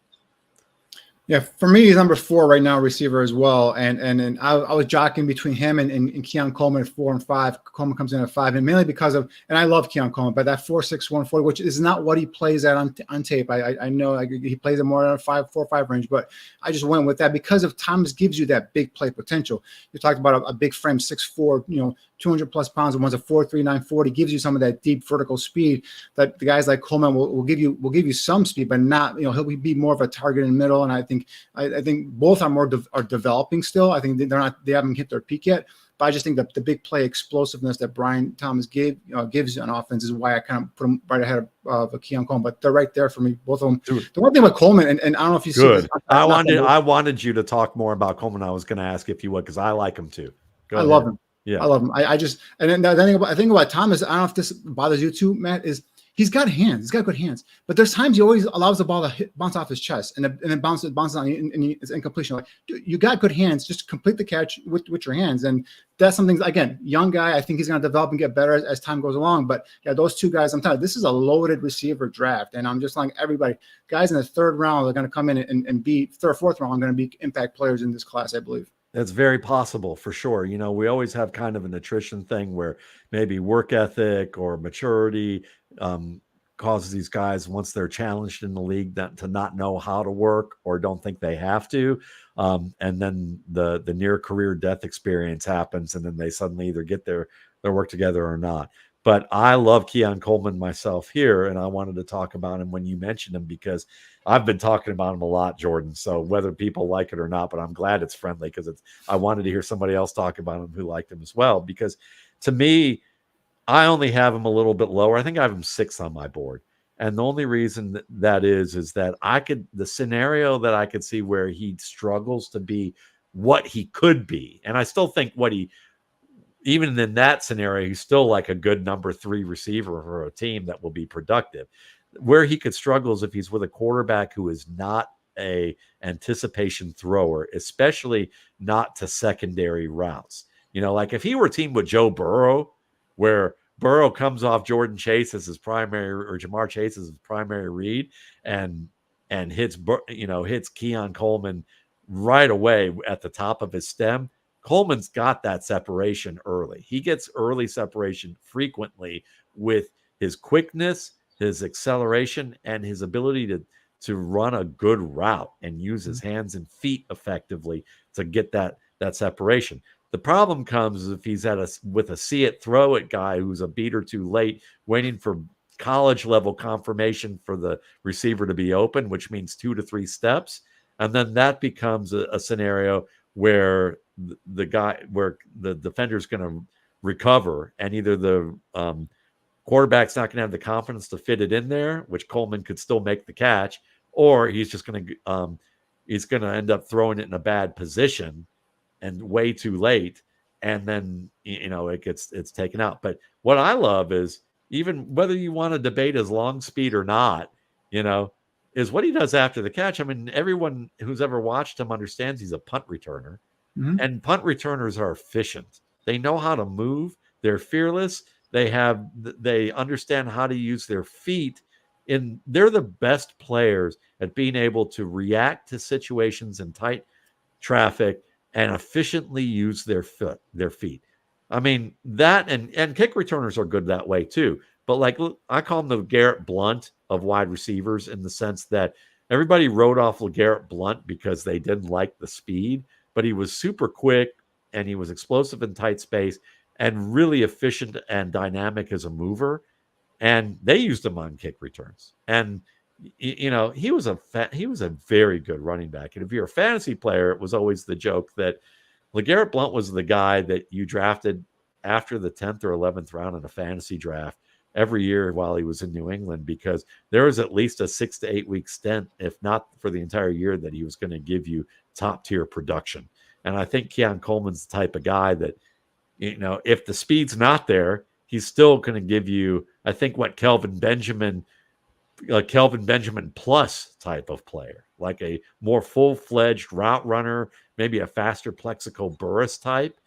Speaker 2: Yeah, for me, he's number 4 right now, receiver as well. And I was jockeying between him and Keon Coleman at 4 and 5. Coleman comes in at 5, and mainly because of, and I love Keon Coleman, but that 4.6 140, which is not what he plays at on tape. I know he plays it more in a 4.5 range, but I just went with that because of Thomas gives you that big play potential. You talked about a big frame, 6'4", 200 plus pounds, and one's a 4.3 940, gives you some of that deep vertical speed that the guys like Coleman will give you some speed, but not, he'll be more of a target in the middle. And I think both are developing still. I think they haven't hit their peak yet, but I just think that the big play explosiveness that Brian Thomas gives you on offense is why I kind of put him right ahead of Keon Coleman. But they're right there for me, both of them. Dude. The one thing with Coleman, and I don't know if you see this,
Speaker 3: I wanted you to talk more about Coleman. I was going to ask if you would, because I like him too.
Speaker 2: I love him. Yeah, I love him. I just, and then I think about Thomas. I don't know if this bothers you too, Matt. Is he's got hands. He's got good hands, but there's times he always allows the ball to bounce off his chest and then bounces on you, and it's incompletion. Like, dude, you got good hands. Just complete the catch with your hands, and that's something. Again, young guy. I think he's going to develop and get better as time goes along. But yeah, those 2 guys. I'm telling you, this is a loaded receiver draft, and I'm just like everybody. Guys in the 3rd round are going to come in and be 3rd or 4th round. Are going to be impact players in this class, I believe.
Speaker 3: That's very possible for sure. We always have kind of an attrition thing where maybe work ethic or maturity causes these guys, once they're challenged in the league, to not know how to work or don't think they have to. And then the near career death experience happens, and then they suddenly either get their work together or not. But I love Keon Coleman myself here, and I wanted to talk about him when you mentioned him, because I've been talking about him a lot, Jordan. So whether people like it or not, but I'm glad it's friendly, because I wanted to hear somebody else talk about him who liked him as well. Because to me, I only have him a little bit lower. I think I have him 6 on my board. And the only reason that is that the scenario that I could see where he struggles to be what he could be. And I still think even in that scenario, he's still like a good number 3 receiver for a team that will be productive. Where he could struggle is if he's with a quarterback who is not a anticipation thrower, especially not to secondary routes. Like if he were a team with Joe Burrow, where Burrow comes off Jordan Chase as his primary, or Jamar Chase as his primary read, and hits Keon Coleman right away at the top of his stem. Coleman's got that separation early. He gets early separation frequently with his quickness, his acceleration, and his ability to run a good route and use his hands and feet effectively to get that separation. The problem comes if he's with a see it, throw it guy who's a beat or 2 late, waiting for college level confirmation for the receiver to be open, which means 2 to 3 steps. And then that becomes a scenario where the defender's going to recover, and either the quarterback's not going to have the confidence to fit it in there, which Coleman could still make the catch, or he's just going to end up throwing it in a bad position and way too late, and then it's taken out. But what I love is, even whether you want to debate his long speed or not, is what he does after the catch. I mean, everyone who's ever watched him understands he's a punt returner. Mm-hmm. And punt returners are efficient. They know how to move. They're fearless. They understand how to use their feet. They're the best players at being able to react to situations in tight traffic and efficiently use their feet. I mean, that and kick returners are good that way too. But like, I call him the Garrett Blunt of wide receivers, in the sense that everybody wrote off LeGarrette Blunt because they didn't like the speed, but he was super quick and he was explosive in tight space and really efficient and dynamic as a mover. And they used him on kick returns. And he was a very good running back. And if you're a fantasy player, it was always the joke that LeGarrette Blunt was the guy that you drafted after the 10th or 11th round in a fantasy draft every year while he was in New England, because there was at least a 6 to 8 week stint, if not for the entire year, that he was going to give you top tier production. And I think Keon Coleman's the type of guy that, if the speed's not there, he's still going to give you, I think, what Kelvin Benjamin a Kelvin Benjamin plus type of player, like a more full-fledged route runner, maybe a faster Plexico Burris type,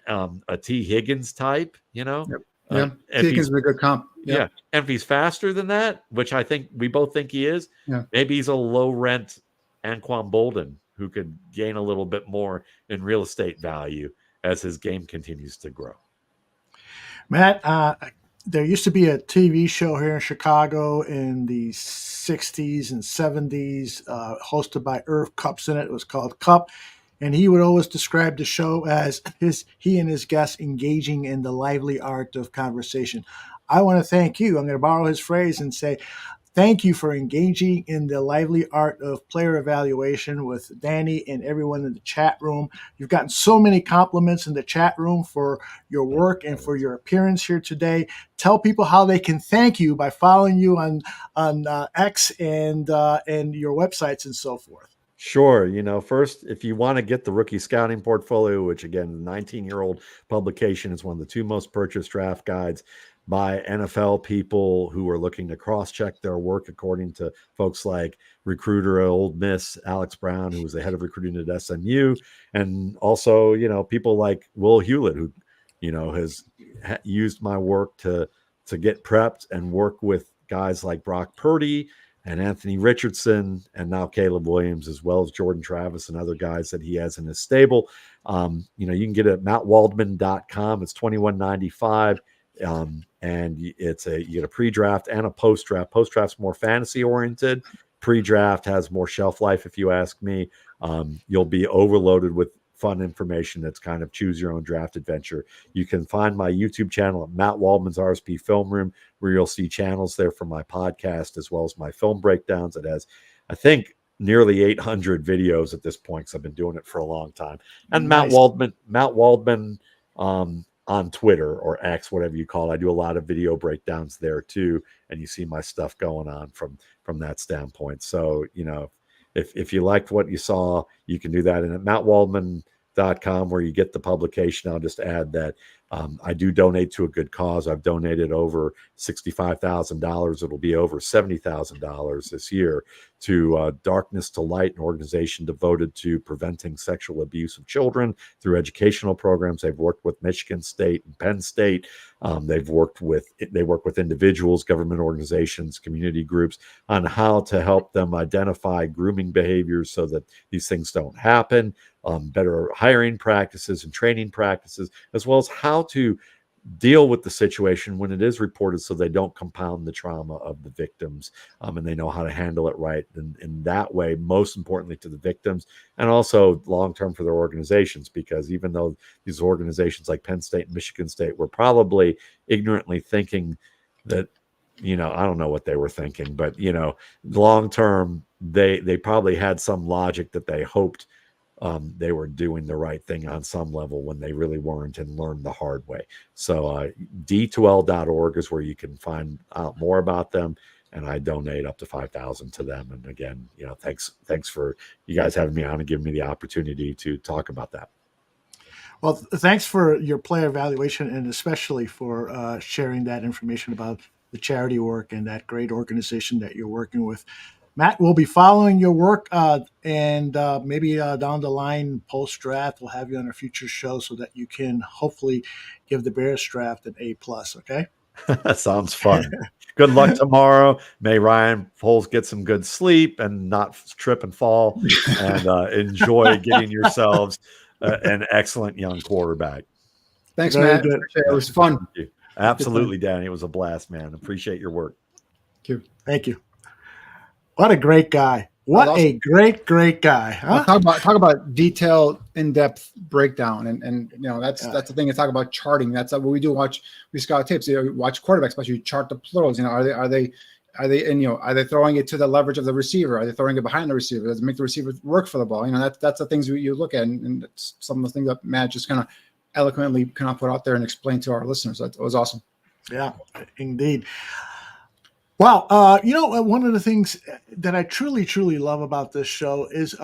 Speaker 3: a T. Higgins type,
Speaker 2: Yep. Yeah.
Speaker 3: If
Speaker 2: Higgins
Speaker 3: he's
Speaker 2: is a good comp.
Speaker 3: yeah,
Speaker 2: Yep.
Speaker 3: and if he's faster than that, which I think we both think he is,
Speaker 2: Yeah.
Speaker 3: maybe he's a low-rent Anquan Bolden who could gain a little bit more in real estate value as his game continues to grow.
Speaker 1: Matt, there used to be a TV show here in Chicago in the 60s and 70s, hosted by Irv Cups in it. It was called Cup. And he would always describe the show as he and his guests engaging in the lively art of conversation. I want to thank you. I'm going to borrow his phrase and say, thank you for engaging in the lively art of player evaluation with Danny and everyone in the chat room. You've gotten so many compliments in the chat room for your work and for your appearance here today. Tell people how they can thank you by following you on X and your websites and so forth.
Speaker 3: Sure. First, if you want to get the rookie scouting portfolio, which again, the 19-year-old publication is one of the two most purchased draft guides by NFL people who are looking to cross-check their work, according to folks like recruiter at Ole Miss, Alex Brown, who was the head of recruiting at SMU, and also, people like Will Hewlett, who, has used my work to get prepped and work with guys like Brock Purdy and Anthony Richardson, and now Caleb Williams, as well as Jordan Travis and other guys that he has in his stable. You can get it at mattwaldman.com. It's $21.95. And you get a pre-draft and a post-draft. Post-draft's more fantasy oriented. Pre-draft has more shelf life, if you ask me. You'll be overloaded with fun information that's kind of choose your own draft adventure. You can find my YouTube channel at Matt Waldman's RSP Film Room, where you'll see channels there for my podcast as well as my film breakdowns. It has, I think, nearly 800 videos at this point, because I've been doing it for a long time. And
Speaker 1: Nice.
Speaker 3: Matt Waldman on Twitter or X, whatever you call it. I do a lot of video breakdowns there too, and you see my stuff going on from that standpoint. So, if you liked what you saw, you can do that. And at mattwaldman.com, where you get the publication, I'll just add that I do donate to a good cause. I've donated over $65,000. It'll be over $70,000 this year to Darkness to Light, an organization devoted to preventing sexual abuse of children through educational programs. They've worked with Michigan State and Penn State. They work with individuals, government organizations, community groups on how to help them identify grooming behaviors so that these things don't happen, better hiring practices and training practices, as well as how to deal with the situation when it is reported so they don't compound the trauma of the victims, and they know how to handle it right. And in that way, most importantly to the victims, and also long-term for their organizations, because even though these organizations like Penn State and Michigan State were probably ignorantly thinking that, I don't know what they were thinking, but, long-term, they probably had some logic that they hoped they were doing the right thing on some level when they really weren't, and learned the hard way. So d2l.org is where you can find out more about them. And I donate up to $5,000 to them. And again, thanks for you guys having me on and giving me the opportunity to talk about that.
Speaker 1: Well, thanks for your player evaluation, and especially for sharing that information about the charity work and that great organization that you're working with. Matt, we'll be following your work, and maybe down the line, post-draft, we'll have you on a future show so that you can hopefully give the Bears draft an A+, okay?
Speaker 3: That sounds fun. Good luck tomorrow. May Ryan Foles get some good sleep and not trip and fall, and enjoy getting yourselves an excellent young quarterback.
Speaker 2: Thanks, Matt. It was fun.
Speaker 3: Thank you. Absolutely, Danny. It was a blast, man. Appreciate your work.
Speaker 1: Thank you. What a great guy. What a great guy. Huh?
Speaker 2: Talk about detailed, in-depth breakdown. And that's the thing. Talk about charting. That's what we do. We scout tapes. Watch quarterbacks, but you chart the plurals. Are they throwing it to the leverage of the receiver? Are they throwing it behind the receiver? Does it make the receiver work for the ball? That's the things you look at, and it's some of the things that Matt just kind of eloquently kind of put out there and explain to our listeners. That was awesome.
Speaker 1: Yeah, indeed. Well, one of the things that I truly, truly love about this show is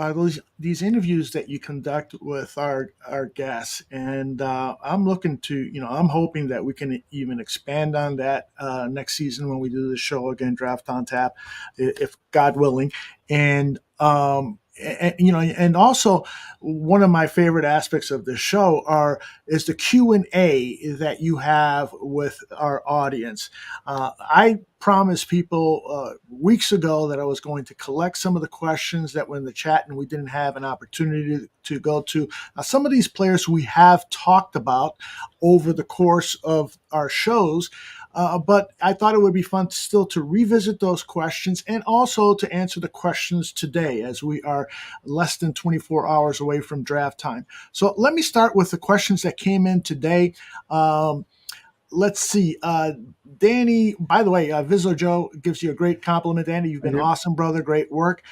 Speaker 1: these interviews that you conduct with our guests, and I'm looking to, I'm hoping that we can even expand on that next season when we do the show again, Draft on Tap, if God willing, and and also one of my favorite aspects of the show is the Q&A that you have with our audience. I promised people weeks ago that I was going to collect some of the questions that were in the chat and we didn't have an opportunity to go to. Some of these players we have talked about over the course of our shows. But I thought it would be fun still to revisit those questions and also to answer the questions today as we are less than 24 hours away from draft time. So let me start with the questions that came in today. Let's see. Danny, by the way, Vizzo Joe gives you a great compliment. Danny, you've been awesome, brother. Great work.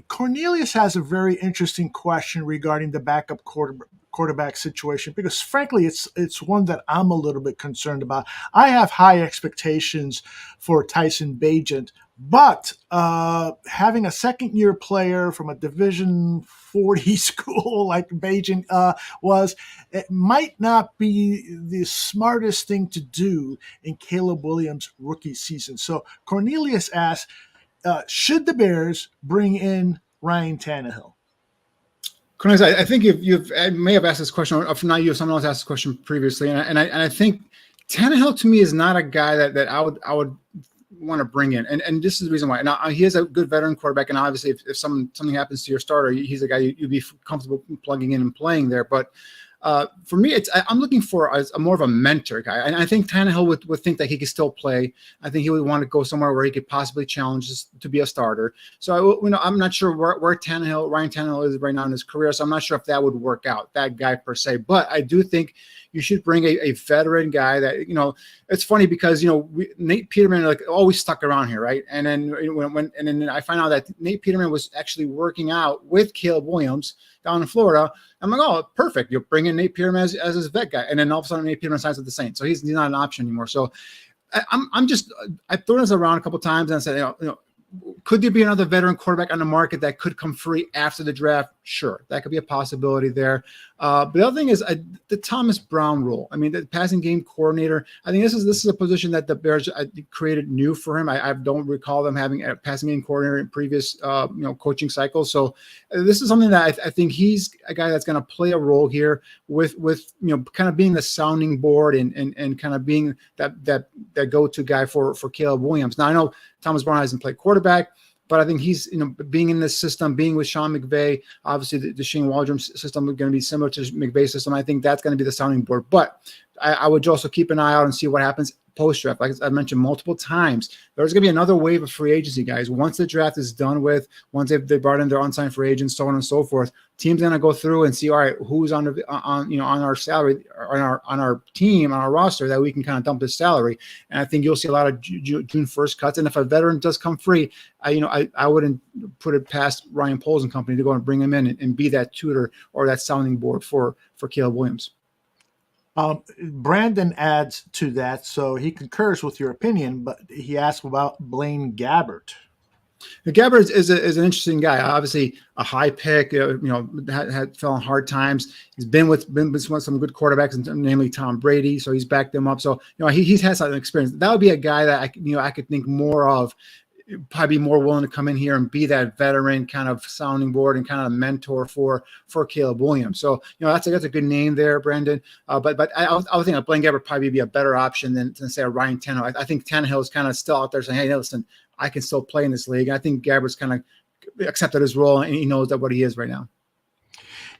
Speaker 1: Cornelius has a very interesting question regarding the backup quarterback situation because, frankly, it's one that I'm a little bit concerned about. I have high expectations for Tyson Bagent, but having a second-year player from a Division 40 school like Bagent it might not be the smartest thing to do in Caleb Williams' rookie season. So Cornelius asks, should the Bears bring in Ryan Tannehill?
Speaker 2: Cornelius, I think I may have asked this question, or if not you, someone else asked this question previously, and I think Tannehill to me is not a guy that I would want to bring in, and this is the reason why. Now he is a good veteran quarterback, and obviously if something happens to your starter, he's a guy you'd be comfortable plugging in and playing there, but. For me, I'm looking for a more of a mentor guy, and I think Tannehill would think that he could still play. I think he would want to go somewhere where he could possibly challenge to be a starter. So I'm not sure where Ryan Tannehill is right now in his career. So I'm not sure if that would work out, that guy per se. But I do think you should bring a veteran guy that It's funny because Nate Peterman always stuck around here, right? And then then I find out that Nate Peterman was actually working out with Caleb Williams down in Florida. I'm like, oh, perfect. You'll bring in Nate Peterman as his vet guy. And then all of a sudden Nate Peterman signs with the Saints. So he's not an option anymore. So I threw this around a couple of times and I said, could there be another veteran quarterback on the market that could come free after the draft? Sure, that could be a possibility there. But the other thing is the Thomas Brown rule. I mean, the passing game coordinator. I think this is a position that the Bears created new for him. I don't recall them having a passing game coordinator in previous coaching cycles. So this is something that I think he's a guy that's going to play a role here with kind of being the sounding board and kind of being that go-to guy for Caleb Williams. Now I know Thomas Brown hasn't played quarterback, but I think he's, being in this system, being with Sean McVay, obviously the Shane Waldron system is going to be similar to McVay's system. I think that's going to be the sounding board. But I would also keep an eye out and see what happens post-draft. Like I mentioned multiple times, there's going to be another wave of free agency guys. Once the draft is done with, once they brought in their unsigned free agents, so on and so forth, teams going to go through and see, all right, who's on our salary, on our team, on our roster that we can kind of dump his salary. And I think you'll see a lot of June 1st cuts. And if a veteran does come free, I wouldn't put it past Ryan Poles and company to go and bring him in and be that tutor or that sounding board for Caleb Williams.
Speaker 1: Brandon adds to that, so he concurs with your opinion, but he asked about Blaine Gabbert.
Speaker 2: Gabbert is an interesting guy. Obviously, a high pick. Had fell on hard times. He's been with some good quarterbacks, namely Tom Brady. So he's backed them up. So he's had some experience. That would be a guy that I could think more of. Probably be more willing to come in here and be that veteran kind of sounding board and kind of mentor for Caleb Williams. So that's a good name there, Brandon. But I would think Blaine Gabbert probably be a better option than say a Ryan Tannehill. I think Tannehill is kind of still out there saying, hey, listen, I can still play in this league. And I think Gabbert's kind of accepted his role and he knows that what he is right now.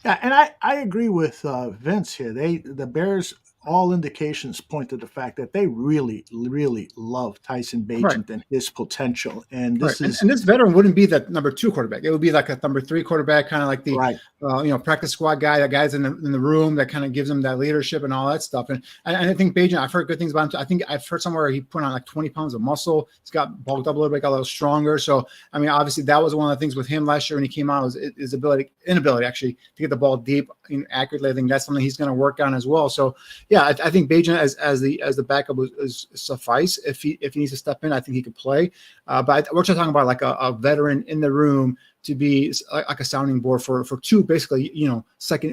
Speaker 1: Yeah, and I agree with Vince here. The Bears, all indications point to the fact that they really, really love Tyson Bagent and his potential. And this
Speaker 2: and this veteran wouldn't be that number 2 quarterback. It would be like a number 3 quarterback, kind of like the practice squad guy, that guy's in the room that kind of gives him that leadership and all that stuff. And I think Bagent, I've heard good things about him. I think I've heard somewhere he put on like 20 pounds of muscle. He's got bulked up a little bit, got a little stronger. So I mean, obviously that was one of the things with him last year when he came out, was his inability actually to get the ball deep and accurately. I think that's something he's going to work on as well. So yeah, I think Bajan as the backup is suffice. If he needs to step in, I think he could play. But we're just talking about like a veteran in the room to be like a sounding board for two basically,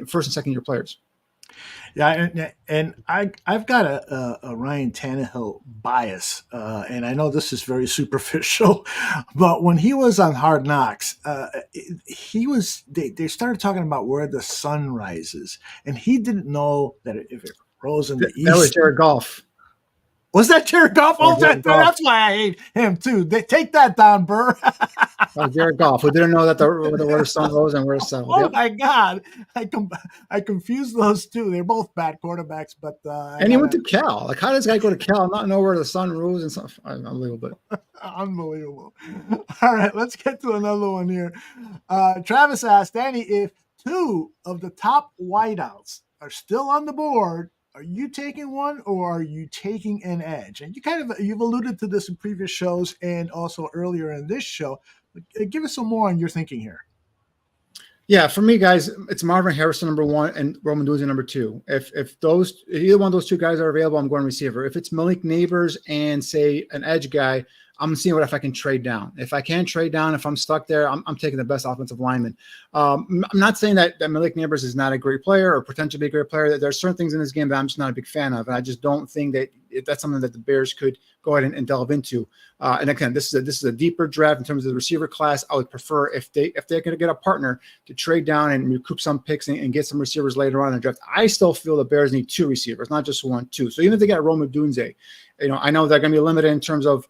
Speaker 2: first and second year players.
Speaker 1: Yeah, and I've got a Ryan Tannehill bias, and I know this is very superficial, but when he was on Hard Knocks, they started talking about where the sun rises, and he didn't know that if it rose in the east.
Speaker 2: That was Jared Goff.
Speaker 1: Was that Jared Goff? Oh, that's why I hate him too. Take that down, Burr.
Speaker 2: Jared Goff, who didn't know that where the sun rose and where the sun.
Speaker 1: Oh my God, I confused those two. They're both bad quarterbacks, but
Speaker 2: he went to Cal. Like, how does this guy go to Cal and not know where the sun rose and stuff? Unbelievable.
Speaker 1: Unbelievable. All right, let's get to another one here. Travis asked Danny if two of the top wideouts are still on the board. Are you taking one or are you taking an edge? And you've alluded to this in previous shows and also earlier in this show. Give us some more on your thinking here.
Speaker 2: Yeah, for me, guys, it's Marvin Harrison number one and Roman Odunze number two. If either one of those two guys are available, I'm going receiver. If it's Malik Neighbors and say an edge guy, I'm seeing if I can trade down. If I can't trade down, if I'm stuck there, I'm taking the best offensive lineman. I'm not saying that Malik Neighbors is not a great player or potentially be a great player. There are certain things in this game that I'm just not a big fan of, and I just don't think that that's something that the Bears could go ahead and delve into. And again, this is a deeper draft in terms of the receiver class. I would prefer if they're going to get a partner to trade down and recoup some picks and get some receivers later on in the draft. I still feel the Bears need two receivers, not just one, two. So even if they get Rome Odunze, I know they're going to be limited in terms of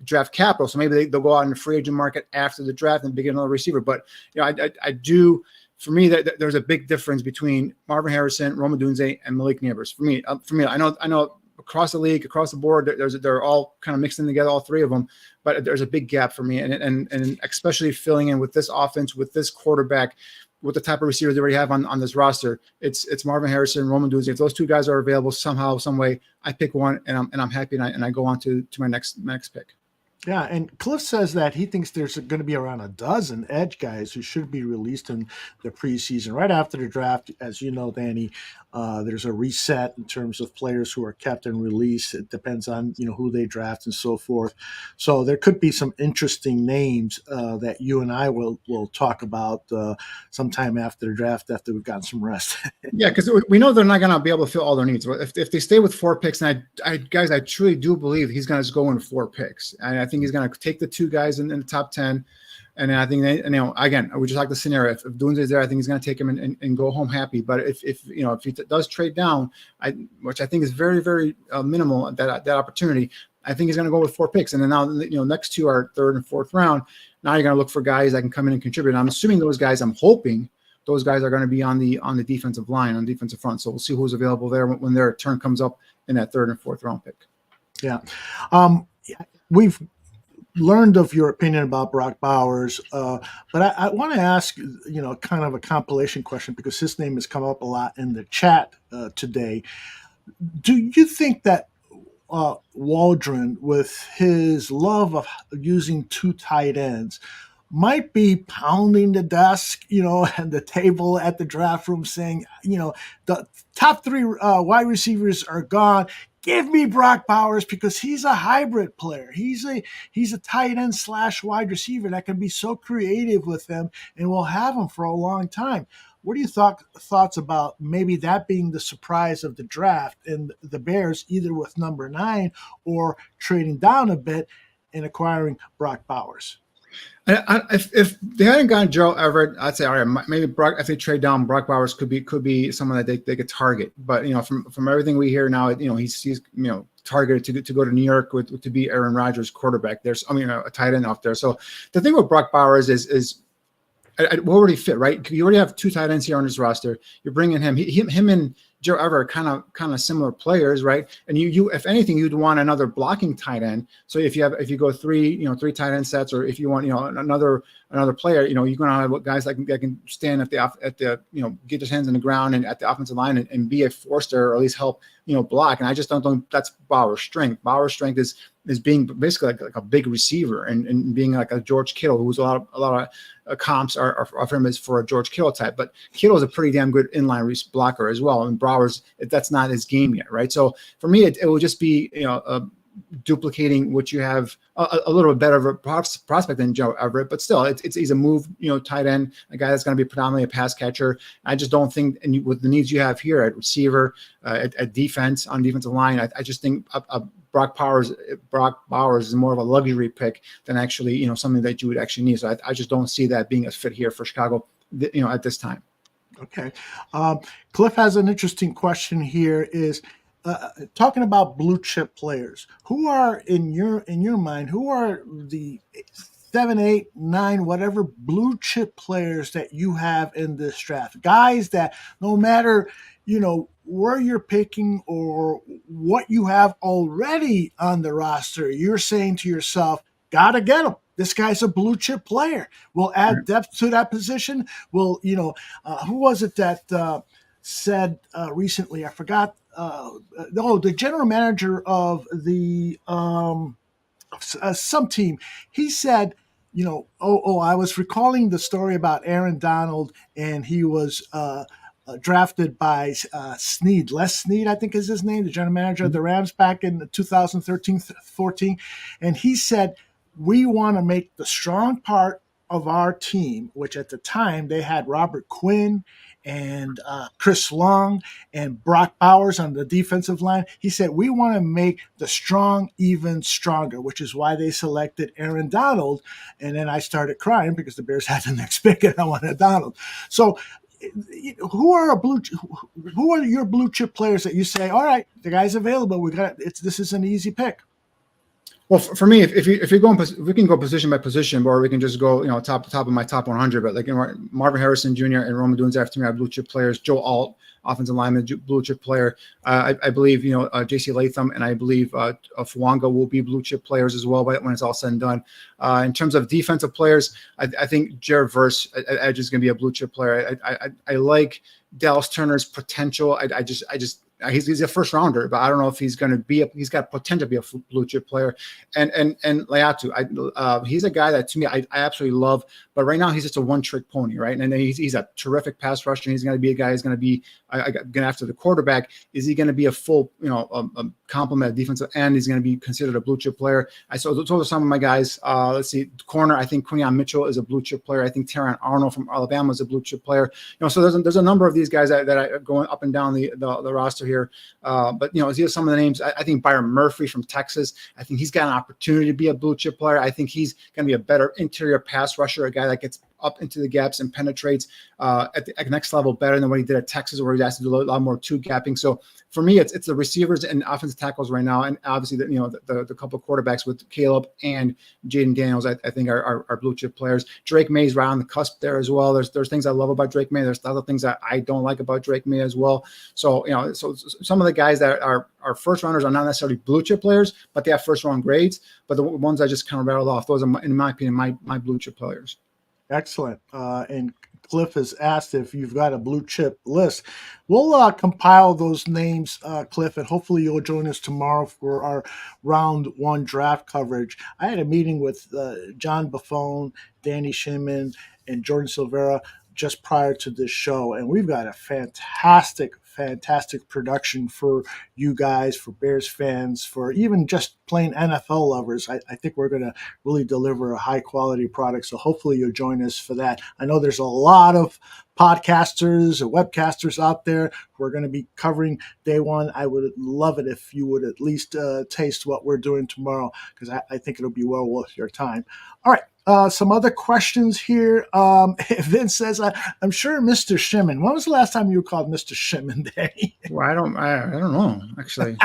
Speaker 2: draft capital. So maybe they'll go out in the free agent market after the draft and begin another receiver. But I do. For me, that there's a big difference between Marvin Harrison, Rome Odunze, and Malik Neighbors. For me, I know. Across the league, across the board, they're all kind of mixed in together, all three of them. But there's a big gap for me, and especially filling in with this offense, with this quarterback, with the type of receivers they already have on this roster. It's Marvin Harrison, Roman Odunze. If those two guys are available somehow, some way, I pick one, and I'm happy, and I go on to my next pick.
Speaker 1: Yeah, and Cliff says that he thinks there's going to be around a dozen edge guys who should be released in the preseason right after the draft. As you know, Danny, there's a reset in terms of players who are kept and released. It depends on who they draft and so forth. So there could be some interesting names that you and I will talk about sometime after the draft after we've gotten some rest.
Speaker 2: Yeah, because we know they're not going to be able to fill all their needs. If they stay with 4 picks, and I truly do believe he's going to go in 4 picks, and I think he's going to take the 2 guys in the top 10. And then I think again, we just like the scenario. If Odunze is there, I think he's going to take him and go home happy. But if he does trade down, which I think is very, very minimal that opportunity, I think he's going to go with 4 picks. And then now next 2 are 3rd and 4th round. Now you're going to look for guys that can come in and contribute. And I'm assuming those guys, I'm hoping those guys are going to be on the defensive line, on the defensive front. So we'll see who's available there when their turn comes up in that 3rd and 4th round pick.
Speaker 1: Yeah, we've learned of your opinion about Brock Bowers, but I want to ask, kind of a compilation question because his name has come up a lot in the chat today. Do you think that Waldman, with his love of using 2 tight ends, might be pounding the desk, and the table at the draft room saying, the top 3 wide receivers are gone. Give me Brock Bowers because he's a hybrid player. He's a tight end / wide receiver that can be so creative with them, and we'll have him for a long time. What are your thoughts about maybe that being the surprise of the draft and the Bears either with number 9 or trading down a bit and acquiring Brock Bowers?
Speaker 2: If they hadn't gotten Joe Everett, I'd say all right, maybe Brock. If they trade down, Brock Bowers could be someone that they could target. But from everything we hear now, he's targeted to go to New York to be Aaron Rodgers' quarterback. There's a tight end off there. So the thing with Brock Bowers is will already fit, right? You already have 2 tight ends here on this roster. You're bringing him and Joe Everett kind of similar players, right? And you if anything, you'd want another blocking tight end. So if you go 3 tight end sets, or if you want another player, you're going to have guys that can stand at the get his hands on the ground and at the offensive line and be a force there, or at least help block. And I just don't think that's Bauer's strength. Bauer's strength is being basically like a big receiver and being like a George Kittle, who's a lot of comps are for him as for a George Kittle type. But Kittle is a pretty damn good inline blocker as well. And Bauer's, that's not his game yet, right? So for me, it will just be duplicating what you have, a little bit better of a prospect than Joe Everett, but still, he's a move, tight end, a guy that's going to be predominantly a pass catcher. I just don't think, and with the needs you have here at receiver, at defense, on defensive line, I just think Brock Bowers is more of a luxury pick than actually, something that you would actually need. So I just don't see that being a fit here for Chicago, at this time.
Speaker 1: Okay. Cliff has an interesting question here, is talking about blue chip players. Who are in your mind, who are the 7, 8, 9, whatever blue chip players that you have in this draft? Guys that no matter, where you're picking or what you have already on the roster, you're saying to yourself, gotta get him. This guy's a blue chip player. We'll add depth to that position. Who was it that said recently? I forgot. The general manager of the some team. He said, I was recalling the story about Aaron Donald, and he was drafted by Snead. Les Snead, I think is his name, the general manager of the Rams back in 2013-14. And he said, we want to make the strong part of our team, which at the time they had Robert Quinn and Chris Long and Brock Bowers on the defensive line. He said, we want to make the strong even stronger, which is why they selected Aaron Donald. And then I started crying because the Bears had the next pick and I wanted Donald. So who are your blue chip players that you say, all right, the guy's available. This is an easy pick.
Speaker 2: Well, for me, if we can go position by position, or we can just go, top of my top 100. But like Marvin Harrison Jr. and Rome Odunze after me are blue chip players. Joe Alt, offensive lineman, blue chip player. I believe J.C. Latham and I believe Fuanga will be blue chip players as well. But when it's all said and done, in terms of defensive players, I think Jared Verse Edge is going to be a blue chip player. I like Dallas Turner's potential. He's a first rounder, but I don't know if he's going to be. He's got potential to be a blue chip player. And Leatu, he's a guy that to me I absolutely love. But right now he's just a one trick pony, right? And he's a terrific pass rusher. He's going to be a guy who's going to be going after the quarterback. Is he going to be a full complement of defensive end? He's going to be considered a blue chip player. Those are some of my guys. Let's see, corner. I think Quinion Mitchell is a blue chip player. I think Terran Arnold from Alabama is a blue chip player. So there's a number of these guys that are going up and down the roster here. But these are some of the names. I think Byron Murphy from Texas. I think he's got an opportunity to be a blue chip player. I think he's going to be a better interior pass rusher, a guy that gets up into the gaps and penetrates at the next level better than what he did at Texas, where he has to do a lot more two gapping. So for me, it's the receivers and offensive tackles right now, and obviously the couple of quarterbacks with Caleb and Jaden Daniels. I think are blue chip players. Drake May's right on the cusp there as well. There's things I love about Drake May. There's other things that I don't like about Drake May as well. So so some of the guys that are first rounders are not necessarily blue chip players, but they have first round grades. But the ones I just kind of rattled off, those are, in my opinion, my blue chip players.
Speaker 1: Excellent. And Cliff has asked if you've got a blue chip list. We'll compile those names, Cliff, and hopefully you'll join us tomorrow for our round one draft coverage. I had a meeting with John Buffone, Danny Shimon, and Jordan Silvera just prior to this show, and we've got a fantastic production for you guys, for Bears fans, for even just plain NFL lovers. I think we're going to really deliver a high quality product. So hopefully you'll join us for that. I know there's a lot of podcasters or webcasters out there who are going to be covering day one. I would love it if you would at least taste what we're doing tomorrow, because I think it'll be well worth your time. All right. Some other questions here. Vince says, I'm sure Mr. Shimon. When was the last time you were called Mr. Shimon Day?
Speaker 2: Well, I don't know, actually.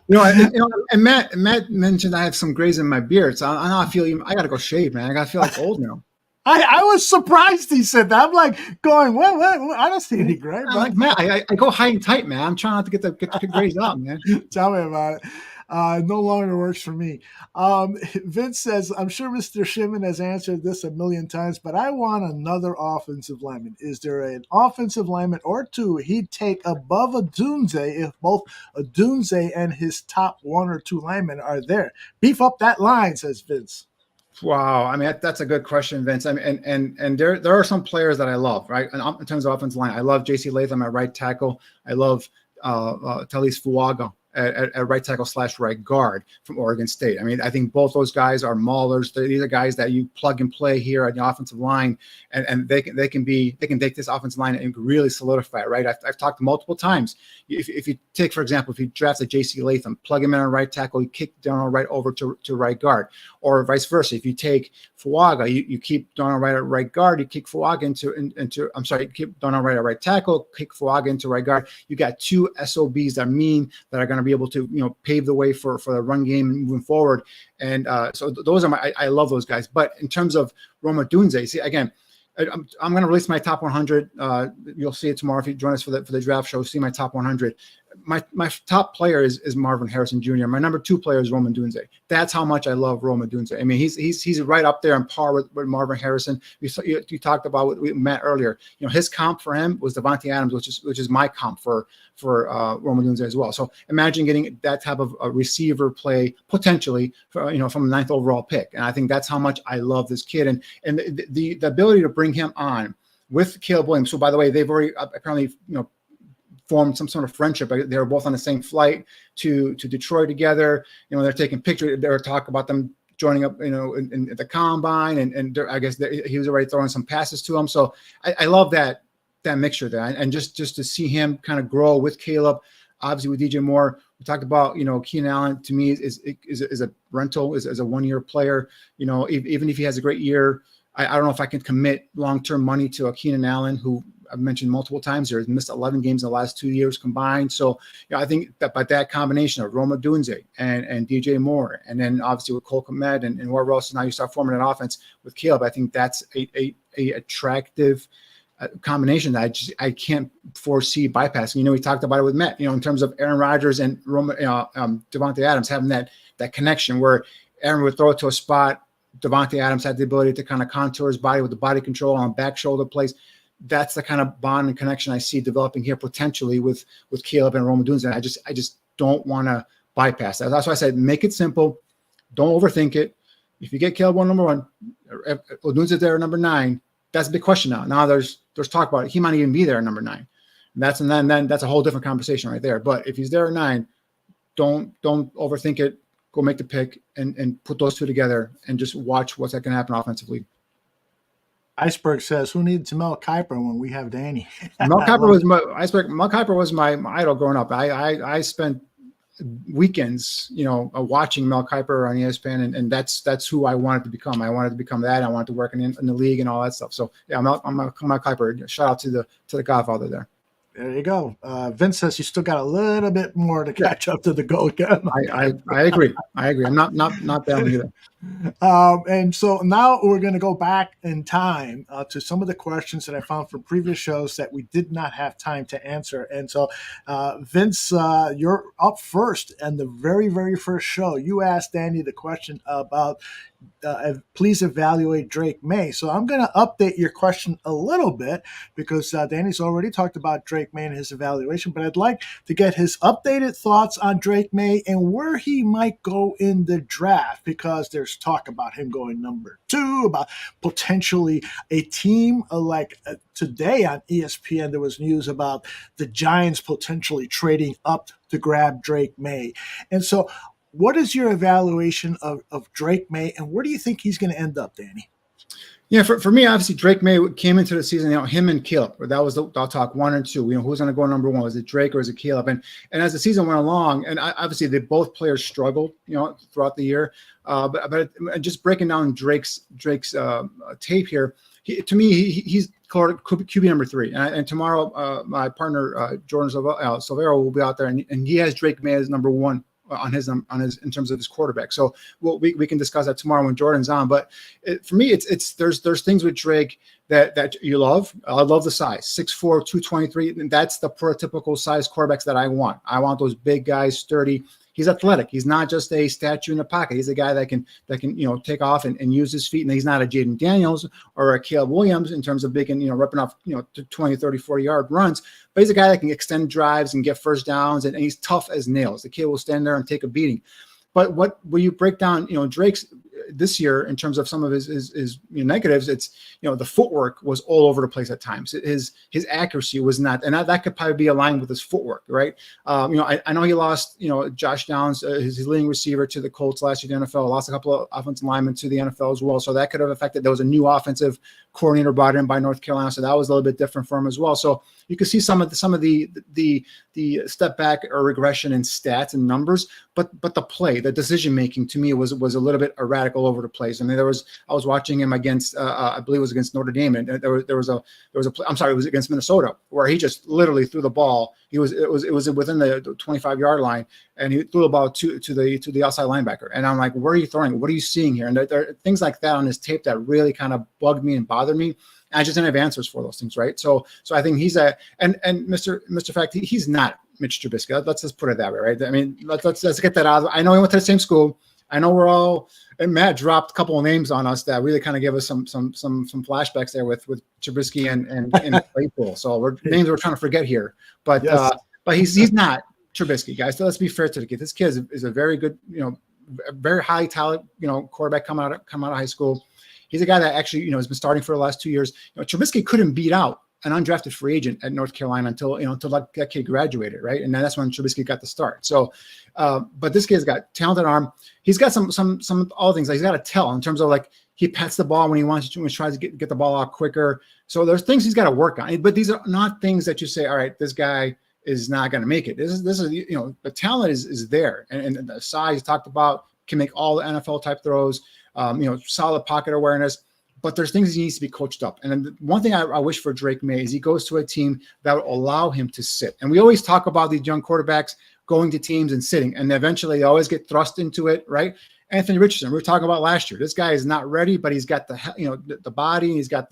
Speaker 2: And Matt mentioned I have some grays in my beard, so I know I feel I got to go shave, man. I got to feel like old now.
Speaker 1: I was surprised he said that. I'm like going, what? I don't see any gray.
Speaker 2: I'm like, Matt, I go high and tight, man. I'm trying not to get the grays out, man.
Speaker 1: Tell me about it. No longer works for me. Vince says, I'm sure Mr. Shimon has answered this a million times, but I want another offensive lineman. Is there an offensive lineman or two he'd take above Odunze if both Odunze and his top one or two linemen are there? Beef up that line, says Vince.
Speaker 2: Wow, I mean that's a good question, Vince. I mean, and there are some players that I love, right? And in terms of offensive line, I love J.C. Latham at right tackle. I love Talis Fuaga at right tackle / right guard from Oregon State. I mean, I think both those guys are maulers. These are guys that you plug and play here at the offensive line, and they can take this offensive line and really solidify it, right? I've talked multiple times. If you take, for example, if you draft a J.C. Latham, plug him in on right tackle, you kick Donald right over to right guard, or vice versa. If you take Fuaga, you keep Donald right at right guard, you kick Fuaga you keep Donald right at right tackle, kick Fuaga into right guard. You got two SOBs that are going to be able to pave the way for the run game moving forward. And so those are I love those guys. But in terms of Rome Odunze, see, again, I'm going to release my top 100. You'll see it tomorrow if you join us for the draft show. See my top 100. My top player is Marvin Harrison Jr. My number 2 player is Rome Odunze. That's how much I love Rome Odunze. I mean, he's right up there on par with Marvin Harrison. You talked about with Matt earlier. His comp for him was Devontae Adams, which is my comp for Rome Odunze as well. So imagine getting that type of a receiver play potentially from the 9th overall pick. And I think that's how much I love this kid and the ability to bring him on with Caleb Williams. So by the way, they've already apparently formed some sort of friendship. They were both on the same flight to Detroit together. They're taking pictures. They were talking about them joining up, in the combine, and I guess he was already throwing some passes to him. So I love that mixture there, and just to see him kind of grow with Caleb. Obviously with DJ Moore, we talked about, Keenan Allen to me is a rental, is a 1-year player. Even if he has a great year, I don't know if I can commit long-term money to a Keenan Allen who I've mentioned multiple times here has missed 11 games in the last 2 years combined. So I think that by that combination of Rome Odunze and DJ Moore, and then obviously with Cole Kmet and whoever else, now you start forming an offense with Caleb. I think that's a attractive combination that I can't foresee bypassing. We talked about it with Matt, in terms of Aaron Rodgers and Devontae Adams having that connection where Aaron would throw it to a spot. Devontae Adams had the ability to kind of contour his body with the body control on back shoulder plays. That's the kind of bond and connection I see developing here potentially with Caleb and Rome Odunze. I just don't want to bypass that. That's why I said make it simple. Don't overthink it. If you get Caleb number 1, Odunze there at number 9, that's a big question now. Now there's talk about it. He might even be there at number 9. And then that's a whole different conversation right there. But if he's there at 9, don't overthink it. Go make the pick and put those two together and just watch what's going to happen offensively.
Speaker 1: Iceberg says, "Who needs Mel Kiper when we have Danny?"
Speaker 2: Mel Kiper was my idol growing up. I spent weekends, watching Mel Kiper on ESPN, and that's who I wanted to become. I wanted to become that. I wanted to work in the league and all that stuff. So yeah, Mel Kiper. Shout out to the Godfather there.
Speaker 1: There you go. Vince says you still got a little bit more to catch up to the GOAT.
Speaker 2: I agree. I'm not down either.
Speaker 1: And so now we're going to go back in time to some of the questions that I found from previous shows that we did not have time to answer. And so, Vince, you're up first. And the very, very first show, you asked Danny the question about please evaluate Drake Maye. So I'm going to update your question a little bit because Danny's already talked about Drake Maye and his evaluation, but I'd like to get his updated thoughts on Drake Maye and where he might go in the draft, because there's talk about him going number 2, about potentially a team like today on ESPN, there was news about the Giants potentially trading up to grab Drake Maye. And so what is your evaluation of Drake Maye, and where do you think he's going to end up, Danny?
Speaker 2: Yeah, for me, obviously, Drake Maye came into the season, him and Caleb. That was the talk 1 and 2. Who's going to go number 1? Was it Drake or is it Caleb? And as the season went along, and obviously, both players struggled, throughout the year. But just breaking down Drake's tape here, to me, he's QB number 3. And tomorrow, my partner Jordan Silvero will be out there, and he has Drake Maye as number 1. On his in terms of his quarterback. So we can discuss that tomorrow when Jordan's on. But for me, there's things with Drake that you love. I love the size, 6'4", 223. And that's the prototypical size quarterbacks that I want. I want those big guys, sturdy. he's athletic. He's not just a statue in the pocket. He's a guy that can take off and use his feet. And he's not a Jaden Daniels or a Caleb Williams in terms of big and ripping off to 20, 30, 40-yard runs. But he's a guy that can extend drives and get first downs, and he's tough as nails. The kid will stand there and take a beating. But when you break down, Drake's this year in terms of some of his negatives, it's the footwork was all over the place at times. His accuracy was not, and that could probably be aligned with his footwork, right? I know he lost Josh Downs, his leading receiver, to the Colts last year in the NFL. Lost a couple of offensive linemen to the NFL as well, so that could have affected. There was a new offensive coordinator brought in by North Carolina, so that was a little bit different for him as well. So you could see some of the step back or regression in stats and numbers, but the play, the decision making to me was a little bit erratic all over the place. I mean, I was watching him against I believe it was against Notre Dame, and there was a I'm sorry, it was against Minnesota, where he just literally threw the ball. It was within the 25-yard line, and he threw the ball to the outside linebacker. And I'm like, where are you throwing? What are you seeing here? And there are things like that on his tape that really kind of bugged me and bothered me. And I just didn't have answers for those things, right? So I think he's and Mr. Fact, he's not Mitch Trubisky. Let's just put it that way, right? I mean, let's get that out. I know he went to the same school. I know we're all, and Matt dropped a couple of names on us that really kind of gave us some flashbacks there with Trubisky and Claypool. So names we're trying to forget here, but
Speaker 1: yes.
Speaker 2: But he's not Trubisky, guys. So let's be fair to the kid. This kid is a very good, very high talent, quarterback come out of high school. He's a guy that actually, has been starting for the last 2 years. Trubisky couldn't beat out an undrafted free agent at North Carolina until that kid graduated, right? And then that's when Trubisky got the start. So, but this kid's got talented arm. He's got some all things. Like he's got to tell in terms of like he pats the ball when he wants to, when he tries to get the ball out quicker. So there's things he's got to work on. But these are not things that you say, all right, this guy is not going to make it. This is the talent is there, and the size you talked about, can make all the NFL type throws. Solid pocket awareness, but there's things he needs to be coached up. And then one thing I wish for Drake Maye is he goes to a team that will allow him to sit. And we always talk about these young quarterbacks going to teams and sitting, and eventually they always get thrust into it, right? Anthony Richardson, we were talking about last year. This guy is not ready, but he's got the body, and he's got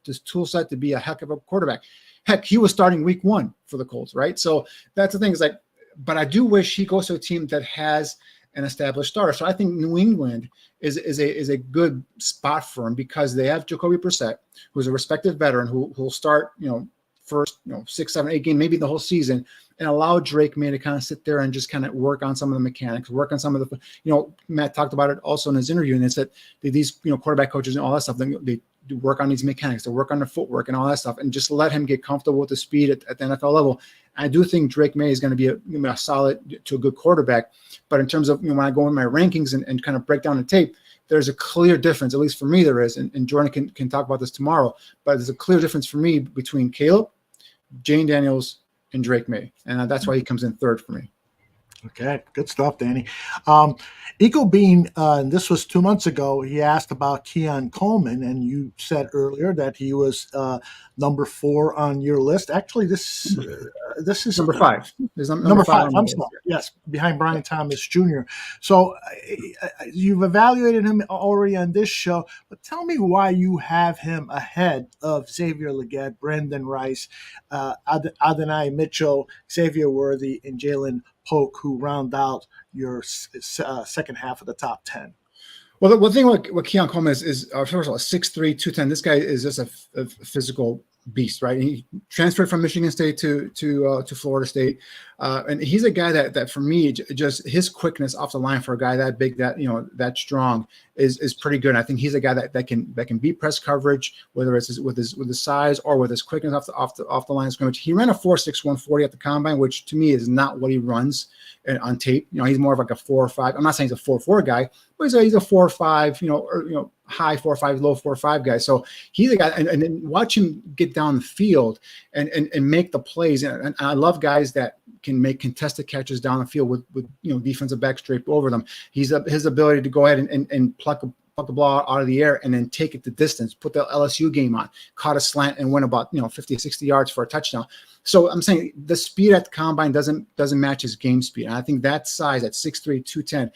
Speaker 2: this tool set to be a heck of a quarterback. Heck, he was starting week 1 for the Colts, right? So that's the thing. Is like, but I do wish he goes to a team that has an established starter. So I think New England is a good spot for him because they have Jacoby Brissett, who's a respected veteran who'll start, first, 6, 7, 8 games, maybe the whole season, and allow Drake Maye to kind of sit there and just kind of work on some of the mechanics, work on some of the, Matt talked about it also in his interview, and it's that these, quarterback coaches and all that stuff, they do work on these mechanics, they work on the footwork and all that stuff, and just let him get comfortable with the speed at the NFL level. I do think Drake Maye is going to be a solid to a good quarterback. But in terms of when I go in my rankings and kind of break down the tape, there's a clear difference, at least for me there is, and Jordan can talk about this tomorrow, but there's a clear difference for me between Caleb, Jane Daniels, and Drake Maye. And that's why he comes in third for me.
Speaker 1: Okay, good stuff, Danny. Eco Bean, this was 2 months ago, he asked about Keon Coleman, and you said earlier that he was number 4 on your list. Actually, this is
Speaker 2: number 5.
Speaker 1: Number 5. I'm sorry. Yes, behind Brian Thomas Jr. So you've evaluated him already on this show, but tell me why you have him ahead of Xavier Legette, Brendan Rice, Adonai Mitchell, Xavier Worthy, and Jalen Polk, who round out your second half of the top 10.
Speaker 2: Well, the thing with Keon Coleman is first of all, 6'3", 210. This guy is just a physical beast, right? He transferred from Michigan State to Florida State, and he's a guy that for me, just his quickness off the line for a guy that big, that strong is pretty good. And I think he's a guy that can beat press coverage, whether it's with his size or with his quickness off the line of scrimmage. He ran a 4.6 140 at the combine, which to me is not what he runs on tape. He's more of like a 4.5. I'm not saying he's a 4.4 guy, but he's a 4.5, high 4.5, low 4.5 guy. So he's a guy, and then watch him get down the field and make the plays. And I love guys that can make contested catches down the field with defensive backs straight over them. His ability to go ahead and pluck the ball out of the air and then take it the distance, put the LSU game on, caught a slant and went about 50, 60 yards for a touchdown. So I'm saying the speed at the combine doesn't match his game speed. And I think that size at 6'3", 210,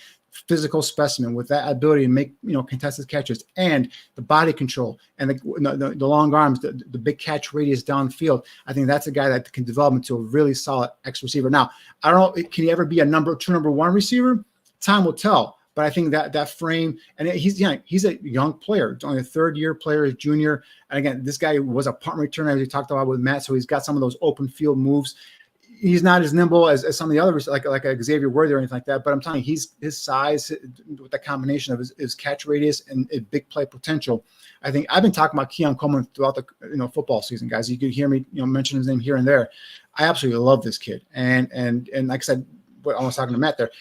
Speaker 2: physical specimen with that ability to make, contested catches and the body control and the long arms, the big catch radius downfield. I think that's a guy that can develop into a really solid X receiver. Now, I don't know, can he ever be a number 2, number 1 receiver? Time will tell. But I think that frame, and he's a young player. It's only a third-year player, junior. And again, this guy was a punt returner, as we talked about with Matt, so he's got some of those open field moves. He's not as nimble as some of the others, like a Xavier Worthy or anything like that. But I'm telling you, his size with the combination of his catch radius and big play potential. I think I've been talking about Keon Coleman throughout the football season, guys. You could hear me mention his name here and there. I absolutely love this kid, and like I said, what I was talking to Matt there,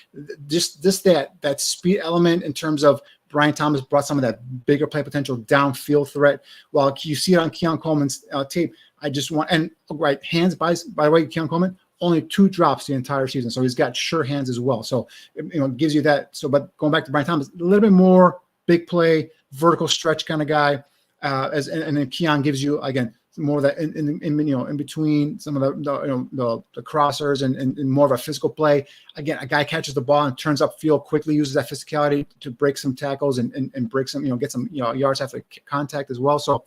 Speaker 2: just that speed element in terms of Brian Thomas brought some of that bigger play potential downfield threat. While you see it on Keon Coleman's tape, I just want, and right hands by the way, Keon Coleman only 2 drops the entire season, so he's got sure hands as well. So it gives you that. So, but going back to Brian Thomas, a little bit more big play, vertical stretch kind of guy, and then Keon gives you again more of that in between some of the crossers and more of a physical play. Again, a guy catches the ball and turns upfield quickly, uses that physicality to break some tackles and break some, get some yards after contact as well. So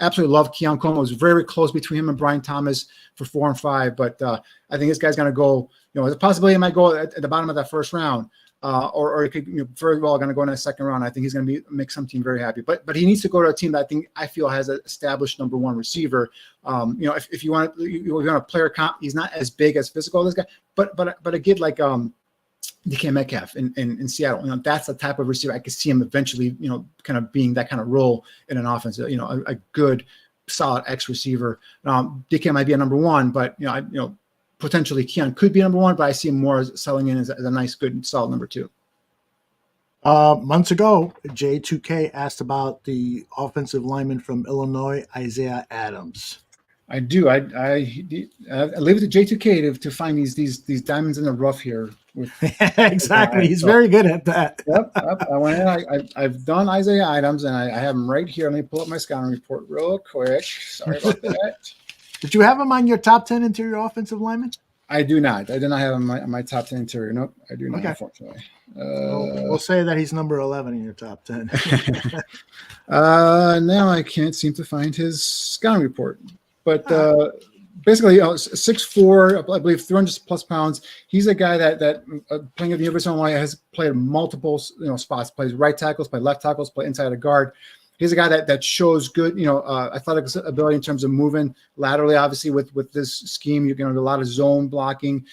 Speaker 2: absolutely love Keon Coleman. It was very close between him and Brian Thomas for 4 and 5, but I think this guy's going to go. There's a possibility he might go at the bottom of that first round. Or he could very well going to go in that second round. I think he's going to make some team very happy. But he needs to go to a team that I feel has an established number 1 receiver. If you want a player comp, he's not as big as physical as this guy. But a kid like DK Metcalf in Seattle, that's the type of receiver I could see him eventually, kind of being that kind of role in an offense. A good solid X receiver. DK might be a number 1, but potentially Keon could be number 1, but I see him more as selling in as a nice, good, solid number 2.
Speaker 1: Months ago, J2K asked about the offensive lineman from Illinois, Isaiah Adams.
Speaker 2: I do. I leave it to J2K to find these diamonds in the rough here.
Speaker 1: Exactly. He's very good at that.
Speaker 2: Yep. I went in. I've done Isaiah Adams, and I have him right here. Let me pull up my scouting report real quick. Sorry about that.
Speaker 1: Did you have him on your top 10 interior offensive linemen?
Speaker 2: I do not. I did not have him on my top 10 interior. Nope, I do not,
Speaker 1: okay.
Speaker 2: Unfortunately.
Speaker 1: We'll say that he's number 11 in your top 10.
Speaker 2: Now I can't seem to find his scouting report. But basically, 6'4", I believe 300 plus pounds. He's a guy that playing at the University of Illinois has played multiple spots. Plays right tackles, play left tackles, play inside a guard. He's a guy that shows good, athletic ability in terms of moving laterally. Obviously, with this scheme, you're going to do a lot of zone blocking.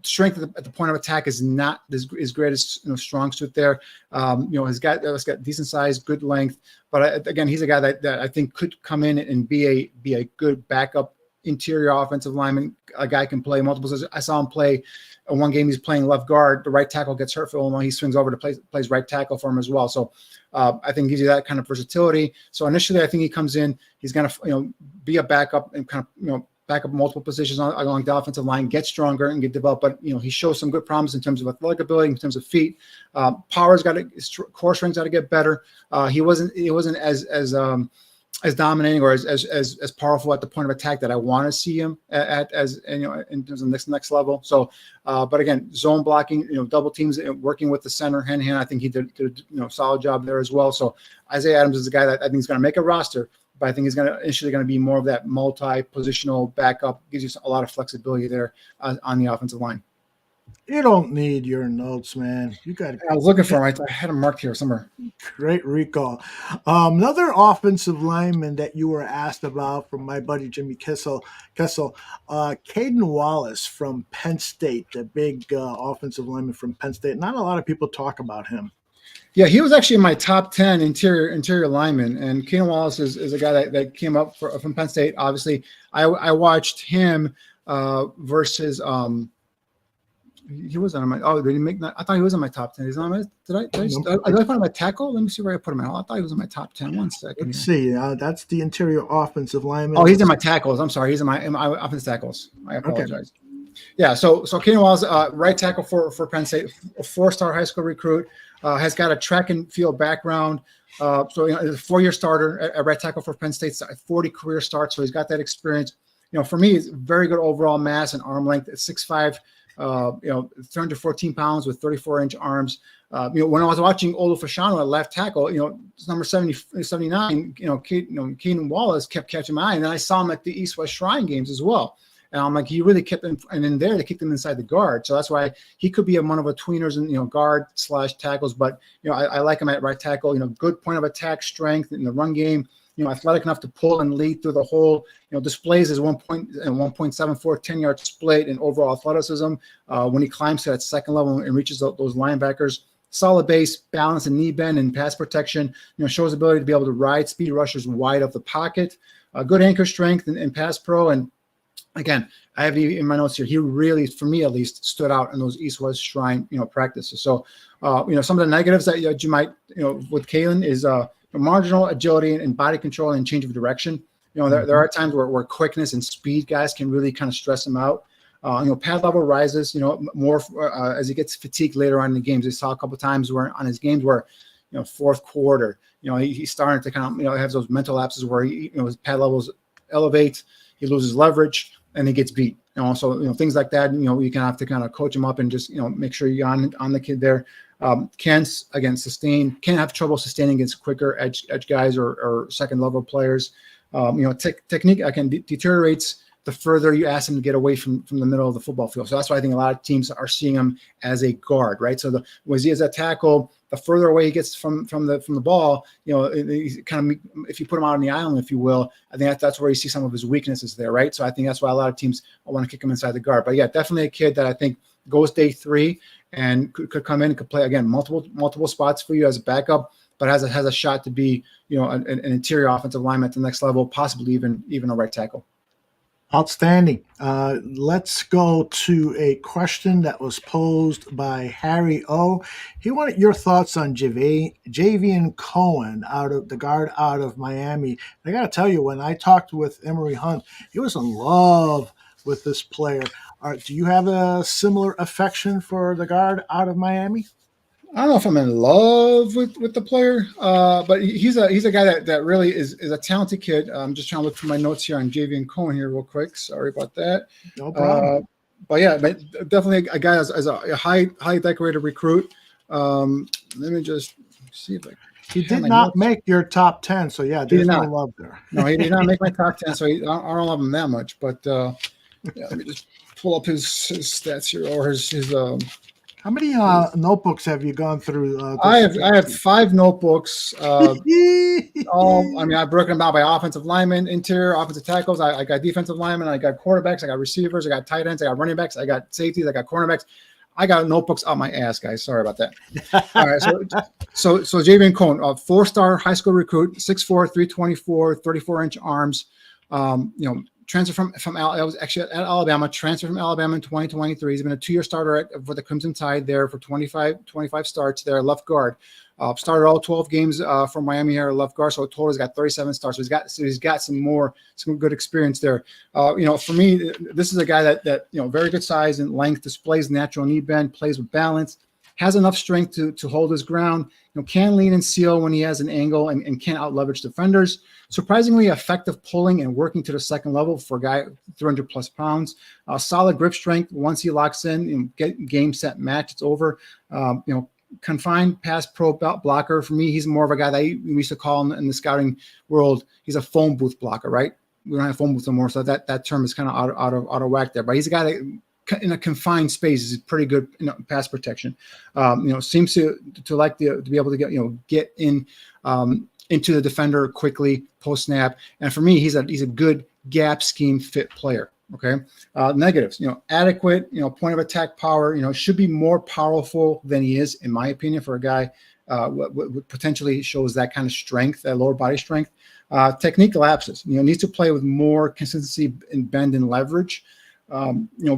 Speaker 2: Strength at the point of attack is not his greatest strong suit there. He's got decent size, good length. But again, he's a guy that I think could come in and be a good backup interior offensive lineman. A guy can play multiple positions. I saw him play one game. He's playing left guard. The right tackle gets hurt for Illinois. He swings over to plays right tackle for him as well. So I think gives you that kind of versatility. So initially, I think he comes in. He's going to be a backup and kind of back up multiple positions along the offensive line, get stronger and get developed. But he shows some good promise in terms of athletic ability, in terms of feet. Power's got to, core strength's got to get better. He wasn't as dominating or as powerful at the point of attack that I want to see him at in terms of next level. So, but again, zone blocking, double teams, working with the center hand in hand. I think he did a solid job there as well. So Isaiah Adams is a guy that I think is going to make a roster. But I think he's initially going to be more of that multi-positional backup. Gives you a lot of flexibility there on the offensive line.
Speaker 1: You don't need your notes, man. You got.
Speaker 2: I was looking for him. I had him marked here somewhere.
Speaker 1: Great recall. Another offensive lineman that you were asked about from my buddy Jimmy Kessel, Caden Wallace from Penn State, the big offensive lineman from Penn State. Not a lot of people talk about him.
Speaker 2: Yeah, he was actually in my top 10 interior linemen, and Kenan Wallace is a guy that came up from Penn State. Obviously, I watched him versus he was on my. Oh, did he make? I thought he was in my top 10. He's on my. Did I put him at tackle? Let me see where I put him at. I thought he was in my top 10. 1 second.
Speaker 1: Let's see. That's the interior offensive lineman.
Speaker 2: Oh, he's in my tackles. I'm sorry. He's in my offensive tackles. I apologize. Okay. Yeah. So Kenan Wallace, right tackle for Penn State, a 4-star high school recruit. Has got a track and field background. So he's a 4-year starter at right tackle for Penn State, 40 career starts. So he's got that experience. For me, it's very good overall mass and arm length at 6'5", 314 pounds with 34-inch arms. When I was watching Olu Fashanu at left tackle, it's number 79, Keenan Wallace kept catching my eye. And then I saw him at the East-West Shrine games as well. And I'm like, he really kept him, and in there they kicked him inside the guard. So that's why he could be one of a tweeners and guard / tackles. But I like him at right tackle. Good point of attack strength in the run game. Athletic enough to pull and lead through the hole. Displays his 1.74 10-yard split in overall athleticism when he climbs to that second level and reaches those linebackers. Solid base, balance, and knee bend and pass protection. Shows ability to be able to ride speed rushers wide of the pocket. Good anchor strength and pass pro. And again, I have in my notes here, he really, for me at least, stood out in those East-West Shrine, practices. So, some of the negatives that you might, with Kalen is marginal agility and body control and change of direction. There are times where quickness and speed guys can really kind of stress him out. Pad level rises, more as he gets fatigued later on in the games. I saw a couple of times where on his games where, fourth quarter, he's starting to kind of have those mental lapses where his pad levels elevate, he loses leverage, and he gets beat. So things like that. You can have to kind of coach him up and just make sure you're on the kid there. Can have trouble sustaining against quicker edge guys or second level players. Technique again deteriorates the further you ask him to get away from the middle of the football field. So that's why I think a lot of teams are seeing him as a guard, right? So was he as a tackle, the further away he gets from the ball, he's kind of, if you put him out on the island, if you will, I think that's where you see some of his weaknesses there, right? So I think that's why a lot of teams want to kick him inside the guard. But yeah, definitely a kid that I think goes day 3 and could come in and could play again multiple spots for you as a backup, but has a shot to be an interior offensive lineman at the next level, possibly even a right tackle.
Speaker 1: Outstanding. Let's go to a question that was posed by Harry O. He wanted your thoughts on Javian Cohen, the guard out of Miami. I got to tell you, when I talked with Emory Hunt, he was in love with this player. Do you have a similar affection for the guard out of Miami?
Speaker 2: I don't know if I'm in love with the player, but he's a guy that really is a talented kid. I'm just trying to look through my notes here on Javian Cohen here real quick. Sorry about that.
Speaker 1: No problem.
Speaker 2: But definitely a guy as a highly decorated recruit. Let me just see if
Speaker 1: he did not make your top 10. So yeah, there's no love there.
Speaker 2: No, he did not make my top 10. So I don't love him that much. But let me just pull up his stats here or his.
Speaker 1: How many notebooks have you gone through?
Speaker 2: I have 5 notebooks. I've broken them down by offensive linemen, interior, offensive tackles. I got defensive linemen. I got quarterbacks. I got receivers. I got tight ends. I got running backs. I got safeties. I got cornerbacks. I got notebooks out my ass, guys. Sorry about that. All right. So Javian Cohen, a 4-star high school recruit, 6'4", 324, 34-inch arms. Transfer from I was actually at Alabama, transferred from Alabama in 2023. He's been a 2-year starter for the Crimson Tide there for 25 starts there, left guard. Started all 12 games for Miami here at left guard, so total he's got 37 starts. So he's got some good experience there. For me, this is a guy that very good size and length, displays natural knee bend, plays with balance, has enough strength to hold his ground, can lean and seal when he has an angle and can out-leverage defenders. Surprisingly effective pulling and working to the second level for a guy 300-plus pounds. Solid grip strength once he locks in, get game, set, match, it's over. Confined pass pro blocker. For me, he's more of a guy that we used to call in the scouting world, he's a phone booth blocker, right? We don't have phone booths anymore, so that term is kind of out of whack there. But he's a guy that in a confined space is pretty good pass protection. Seems to like to be able to get in into the defender quickly post snap. And for me, he's a good gap scheme fit player. Okay. Negatives, adequate, point of attack power, should be more powerful than he is, in my opinion, for a guy what potentially shows that kind of strength, that lower body strength. Technique lapses, needs to play with more consistency and bend and leverage.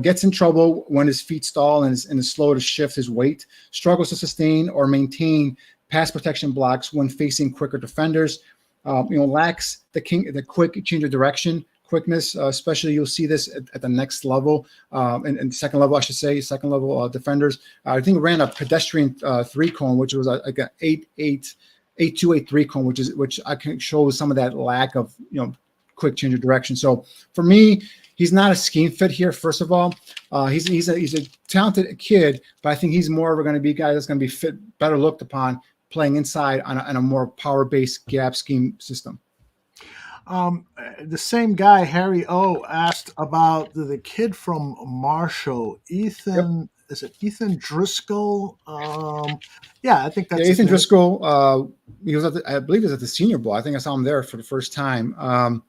Speaker 2: Gets in trouble when his feet stall and is slow to shift his weight, struggles to sustain or maintain pass protection blocks when facing quicker defenders, lacks the quick change of direction, quickness, especially you'll see this at the next level, and second level, I should say, second level defenders. I think ran a pedestrian 3-cone, which was like an 8-2, 8-3 cone, which I can show some of that lack of, quick change of direction. So for me, He's not a scheme fit here. First of all, he's a talented kid, but I think he's more going to be a guy that's going to be better looked upon playing inside on a more power-based gap scheme system.
Speaker 1: The same guy, Harry O, asked about the kid from Marshall, Ethan. Yep. Is it Ethan Driscoll? Yeah, I think that's
Speaker 2: Ethan Driscoll. He was I believe he was at the Senior Bowl. I think I saw him there for the first time.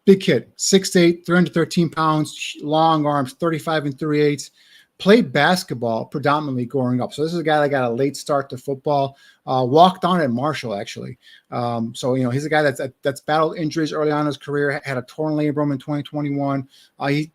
Speaker 2: Big kid, 6'8", 313 pounds, long arms, 35 3/8. Played basketball predominantly growing up. So this is a guy that got a late start to football. Walked on at Marshall, actually. So, he's a guy that's battled injuries early on in his career, had a torn labrum in 2021. He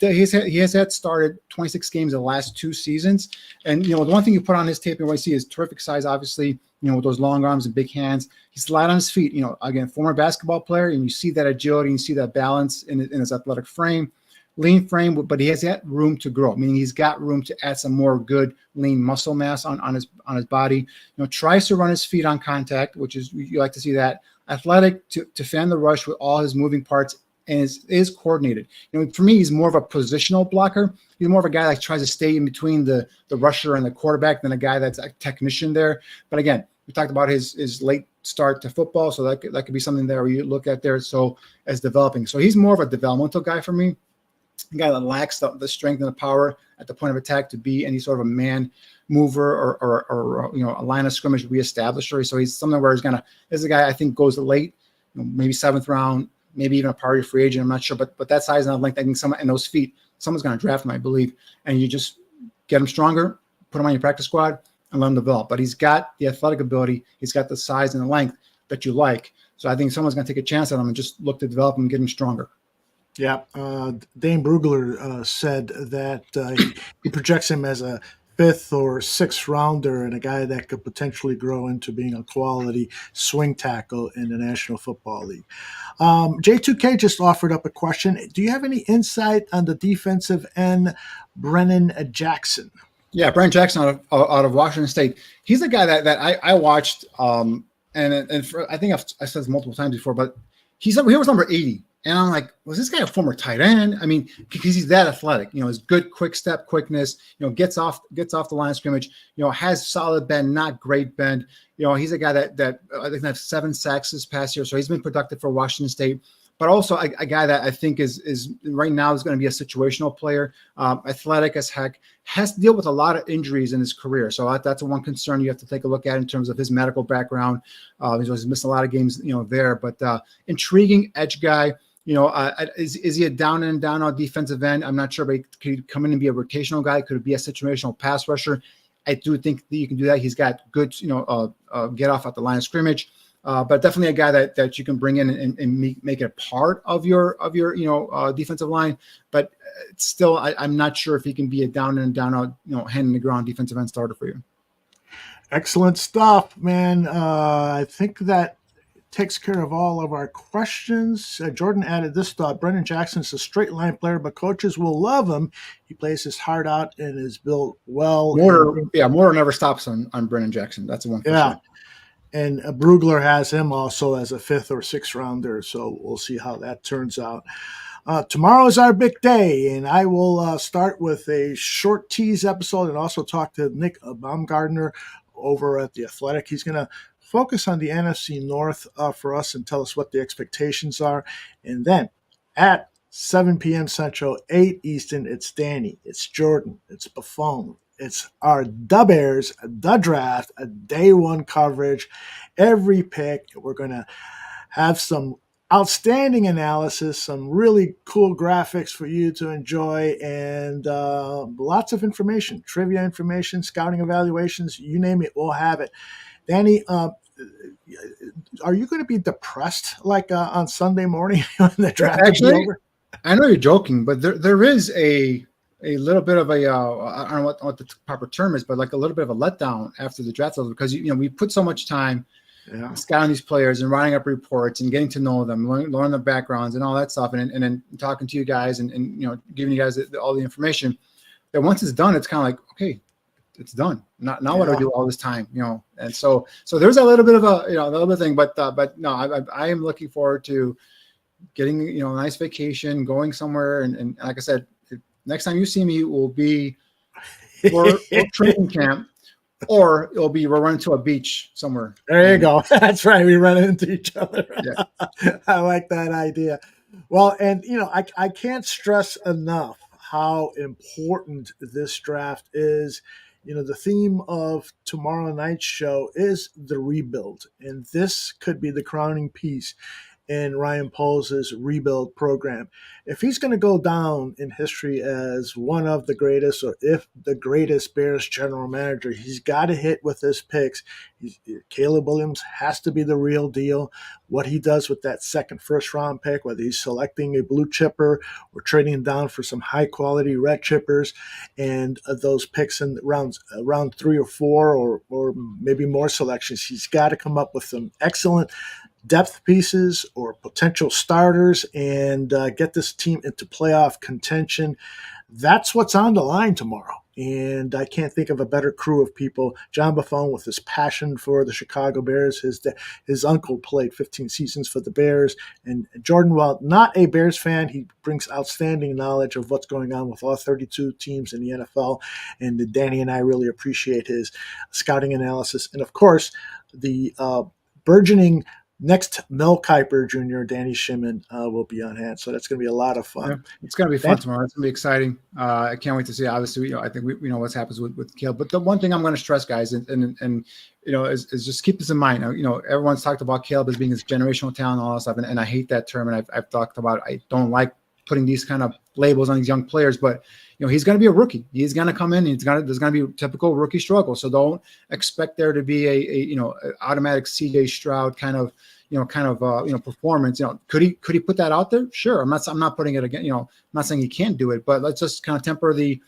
Speaker 2: has had started 26 games in the last 2 seasons. And, the one thing you put on his tape and what you see is terrific size, obviously, with those long arms and big hands. He's light on his feet. Again, former basketball player, and you see that agility, and you see that balance in his athletic frame. Lean frame, but he has that room to grow, meaning he's got room to add some more good lean muscle mass on his body. Tries to run his feet on contact, which is, you like to see that. Athletic to fan the rush with all his moving parts, and is coordinated. For me, he's more of a positional blocker. He's more of a guy that tries to stay in between the rusher and the quarterback than a guy that's a technician there. But again, we talked about his late start to football, so that could be something there where you look at there. So as developing, so he's more of a developmental guy for me. A guy that lacks the strength and the power at the point of attack to be any sort of a man mover or a line of scrimmage reestablisher. So he's something where this is a guy I think goes late, maybe 7th round, maybe even a party free agent. I'm not sure, but that size and length, I think someone and those feet, someone's going to draft him, I believe. And you just get him stronger, put him on your practice squad, and let him develop. But he's got the athletic ability, he's got the size and the length that you like. So I think someone's going to take a chance on him and just look to develop him and get him stronger.
Speaker 1: Yeah, Dane Brugler said that he projects him as a 5th or 6th rounder and a guy that could potentially grow into being a quality swing tackle in the National Football League. J2K just offered up a question. Do you have any insight on the defensive end, Brennan Jackson?
Speaker 2: Yeah, Brennan Jackson out of Washington State. He's a guy that I watched, and I think I've said this multiple times before, but he was number 80. And I'm like, was this guy a former tight end? I mean, because he's that athletic, his good quick step quickness, gets off the line of scrimmage, has solid bend, not great bend. He's a guy that I think has 7 sacks this past year. So he's been productive for Washington State, but also a guy that I think is right now is going to be a situational player, athletic as heck, has to deal with a lot of injuries in his career. So that's one concern you have to take a look at in terms of his medical background. He's missed a lot of games, there, but intriguing edge guy. Is he a down and down out defensive end? I'm not sure, but could he come in and be a rotational guy? Could it be a situational pass rusher? I do think that you can do that. He's got good, get off at the line of scrimmage, but definitely a guy that you can bring in and make it a part of your defensive line. But still, I'm not sure if he can be a down and down out, hand in the ground defensive end starter for you.
Speaker 1: Excellent stuff, man. I think that takes care of all of our questions. Jordan added this thought: Brennan Jackson's a straight line player, but coaches will love him. He plays his heart out and is built well.
Speaker 2: Moore never stops on Brennan Jackson. That's the one.
Speaker 1: Sure. And Brugler has him also as a 5th or 6th rounder. So we'll see how that turns out. Tomorrow is our big day, and I will start with a short tease episode and also talk to Nick Baumgardner over at The Athletic. He's going to focus on the NFC North for us and tell us what the expectations are. And then at 7 p.m. Central, 8 Eastern, it's Danny, it's Jordan, it's Buffon, it's our The Bears, The Draft, a day one coverage, every pick. We're going to have some outstanding analysis, some really cool graphics for you to enjoy, and lots of information, trivia information, scouting evaluations, you name it, we'll have it. Danny, are you going to be depressed like on Sunday morning when the draft is over?
Speaker 2: I know you're joking, but there is a little bit of a I don't know what the proper term is, but like a little bit of a letdown after the draft over, because we put so much time scouting these players and writing up reports and getting to know them, learn their backgrounds and all that stuff, and then talking to you guys and giving you guys all the information. That once it's done, it's kind of like, okay, it's done. Now what do I do all this time? And so there's a little bit of a little bit of thing, but no, I am looking forward to getting, a nice vacation, going somewhere. And like I said, next time you see me, it will be for training camp, or it'll be we're running to a beach somewhere.
Speaker 1: There you go. That's right. We run into each other.
Speaker 2: Yeah.
Speaker 1: I like that idea. Well, and I can't stress enough how important this draft is. The theme of tomorrow night's show is the rebuild, and this could be the crowning piece in Ryan Poles' rebuild program. If he's going to go down in history as one of the greatest, or if the greatest Bears general manager, he's got to hit with his picks. Caleb Williams has to be the real deal. What he does with that second first-round pick, whether he's selecting a blue chipper or trading down for some high-quality red chippers, and those picks in round 3 or 4, or maybe more selections, he's got to come up with some excellent depth pieces or potential starters and get this team into playoff contention. That's what's on the line tomorrow. And I can't think of a better crew of people. John Buffon, with his passion for the Chicago Bears, his uncle played 15 seasons for the Bears. And Jordan, while not a Bears fan, he brings outstanding knowledge of what's going on with all 32 teams in the NFL. And Danny and I really appreciate his scouting analysis. And of course, the burgeoning next Mel Kiper Jr., Danny Shimon, will be on hand. So that's going to be a lot of fun.
Speaker 2: Yeah, it's going to be fun tomorrow. It's going to be exciting. I can't wait to see. Obviously, I think we know what happens with Caleb. But the one thing I'm going to stress, guys, and is just keep this in mind. Everyone's talked about Caleb as being this generational talent and all that stuff, and I hate that term. And I've talked about I don't like putting these kind of labels on these young players, but he's going to be a rookie. He's going to come in. There's going to be a typical rookie struggle. So don't expect there to be a automatic CJ Stroud kind of performance. Could he put that out there? Sure. I'm not putting it again. I'm not saying he can't do it, but let's just kind of temper the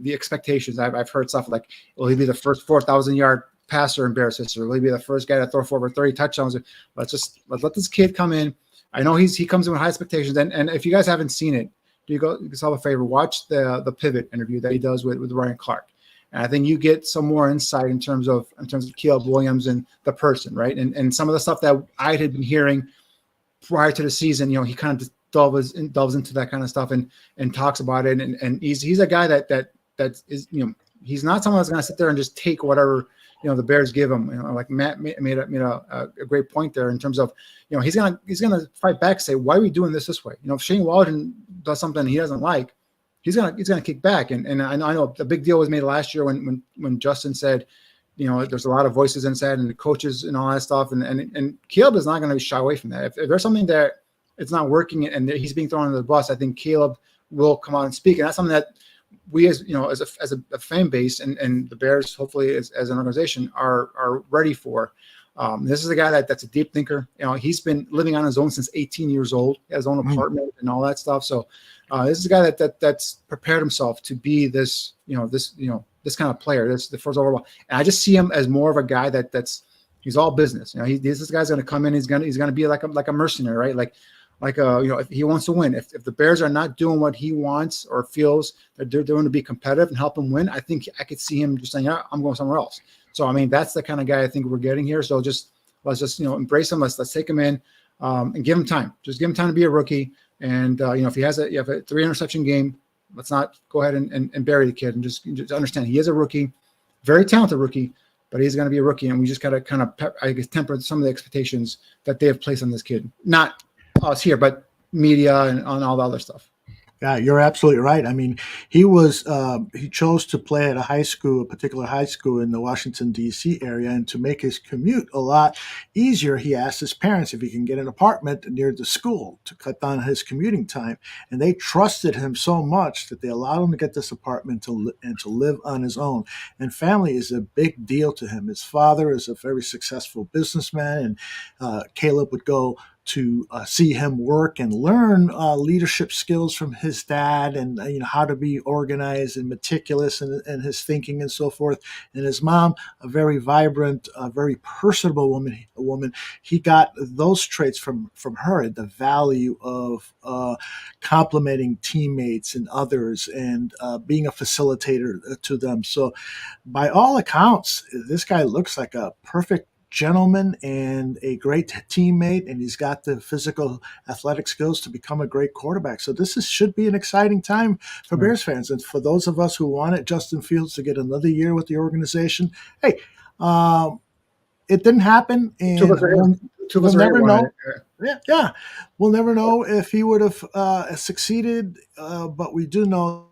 Speaker 2: expectations. I've heard stuff like, will he be the first 4,000-yard passer in Bears history? Will he be the first guy to throw for over 30 touchdowns? Let's let this kid come in. I know he comes in with high expectations, and if you guys haven't seen it, do yourself a favor, watch the Pivot interview that he does with Ryan Clark, and I think you get some more insight in terms of Caleb Williams and the person, right? And some of the stuff that I had been hearing prior to the season, he kind of delves into that kind of stuff and talks about it, and he's a guy that is he's not someone that's going to sit there and just take whatever the Bears give him. Like Matt made a great point there in terms of he's gonna fight back, say, why are we doing this way? If Shane Waldron does something he doesn't like, he's gonna kick back. And I know a big deal was made last year when Justin said, there's a lot of voices inside and the coaches and all that stuff, and Caleb is not going to shy away from that. If there's something that it's not working and he's being thrown under the bus, I think Caleb will come out and speak, and that's something that we as a fan base and the Bears, hopefully as an organization, are ready for. This is a guy that's a deep thinker. He's been living on his own since 18 years old. He has his own apartment and all that stuff. So this is a guy that's prepared himself to be this kind of player. This the first overall. And I just see him as more of a guy he's all business. This guy's going to come in. He's going to be like a mercenary, right? If he wants to win, if the Bears are not doing what he wants or feels that they're doing to be competitive and help him win, I think I could see him just saying, yeah, I'm going somewhere else. So, I mean, that's the kind of guy I think we're getting here. So let's just embrace him. Let's take him in and give him time. Just give him time to be a rookie. And, if he has a 3-interception game, let's not go ahead and bury the kid and just understand he is a rookie, very talented rookie, but he's going to be a rookie. And we just got to kind of, temper some of the expectations that they have placed on this kid. Not us here, but media and on all the other stuff.
Speaker 1: Yeah, you're absolutely right. I mean, he chose to play at a particular high school in the Washington, D.C. area. And to make his commute a lot easier, he asked his parents if he can get an apartment near the school to cut down his commuting time. And they trusted him so much that they allowed him to get this apartment and to live on his own. And family is a big deal to him. His father is a very successful businessman, and Caleb would go to see him work and learn leadership skills from his dad, and how to be organized and meticulous in his thinking and so forth. And his mom, a very vibrant, very personable woman. He got those traits from her, and the value of complimenting teammates and others, and being a facilitator to them. So, by all accounts, this guy looks like a perfect gentleman and a great teammate, and he's got the physical athletic skills to become a great quarterback. So should be an exciting time for Bears fans. And for those of us who wanted Justin Fields to get another year with the organization, hey, it didn't happen, and we'll never know. Yeah, we'll never know if he would have succeeded, but we do know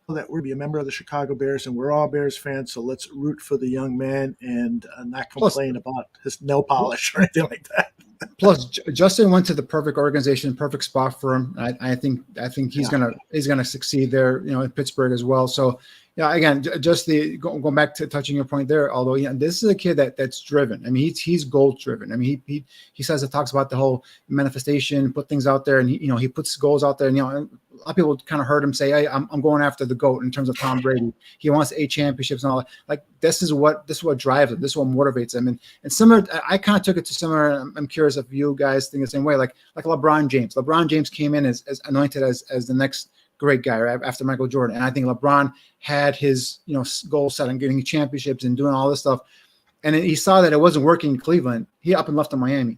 Speaker 1: that we're be a member of the Chicago Bears, and we're all Bears fans. So let's root for the young man and not complain about his nail polish or anything like that.
Speaker 2: Plus, Justin went to the perfect organization, perfect spot for him. I think he's gonna succeed there, in Pittsburgh as well. So, yeah, again, just going back to touching your point there. Although, this is a kid that's driven. I mean, he's goal driven. I mean, he says it talks about the whole manifestation, put things out there, and he puts goals out there. And a lot of people kind of heard him say, "Hey, I'm going after the GOAT" in terms of Tom Brady. He wants 8 championships and all that. Like this is what drives him. This is what motivates him. And similar, I kind of took it to similar. I'm curious if you guys think the same way. Like LeBron James. LeBron James came in as anointed as the next great guy, right, after Michael Jordan. And I think LeBron had his goal set on getting championships and doing all this stuff. And then he saw that it wasn't working in Cleveland. He up and left to Miami.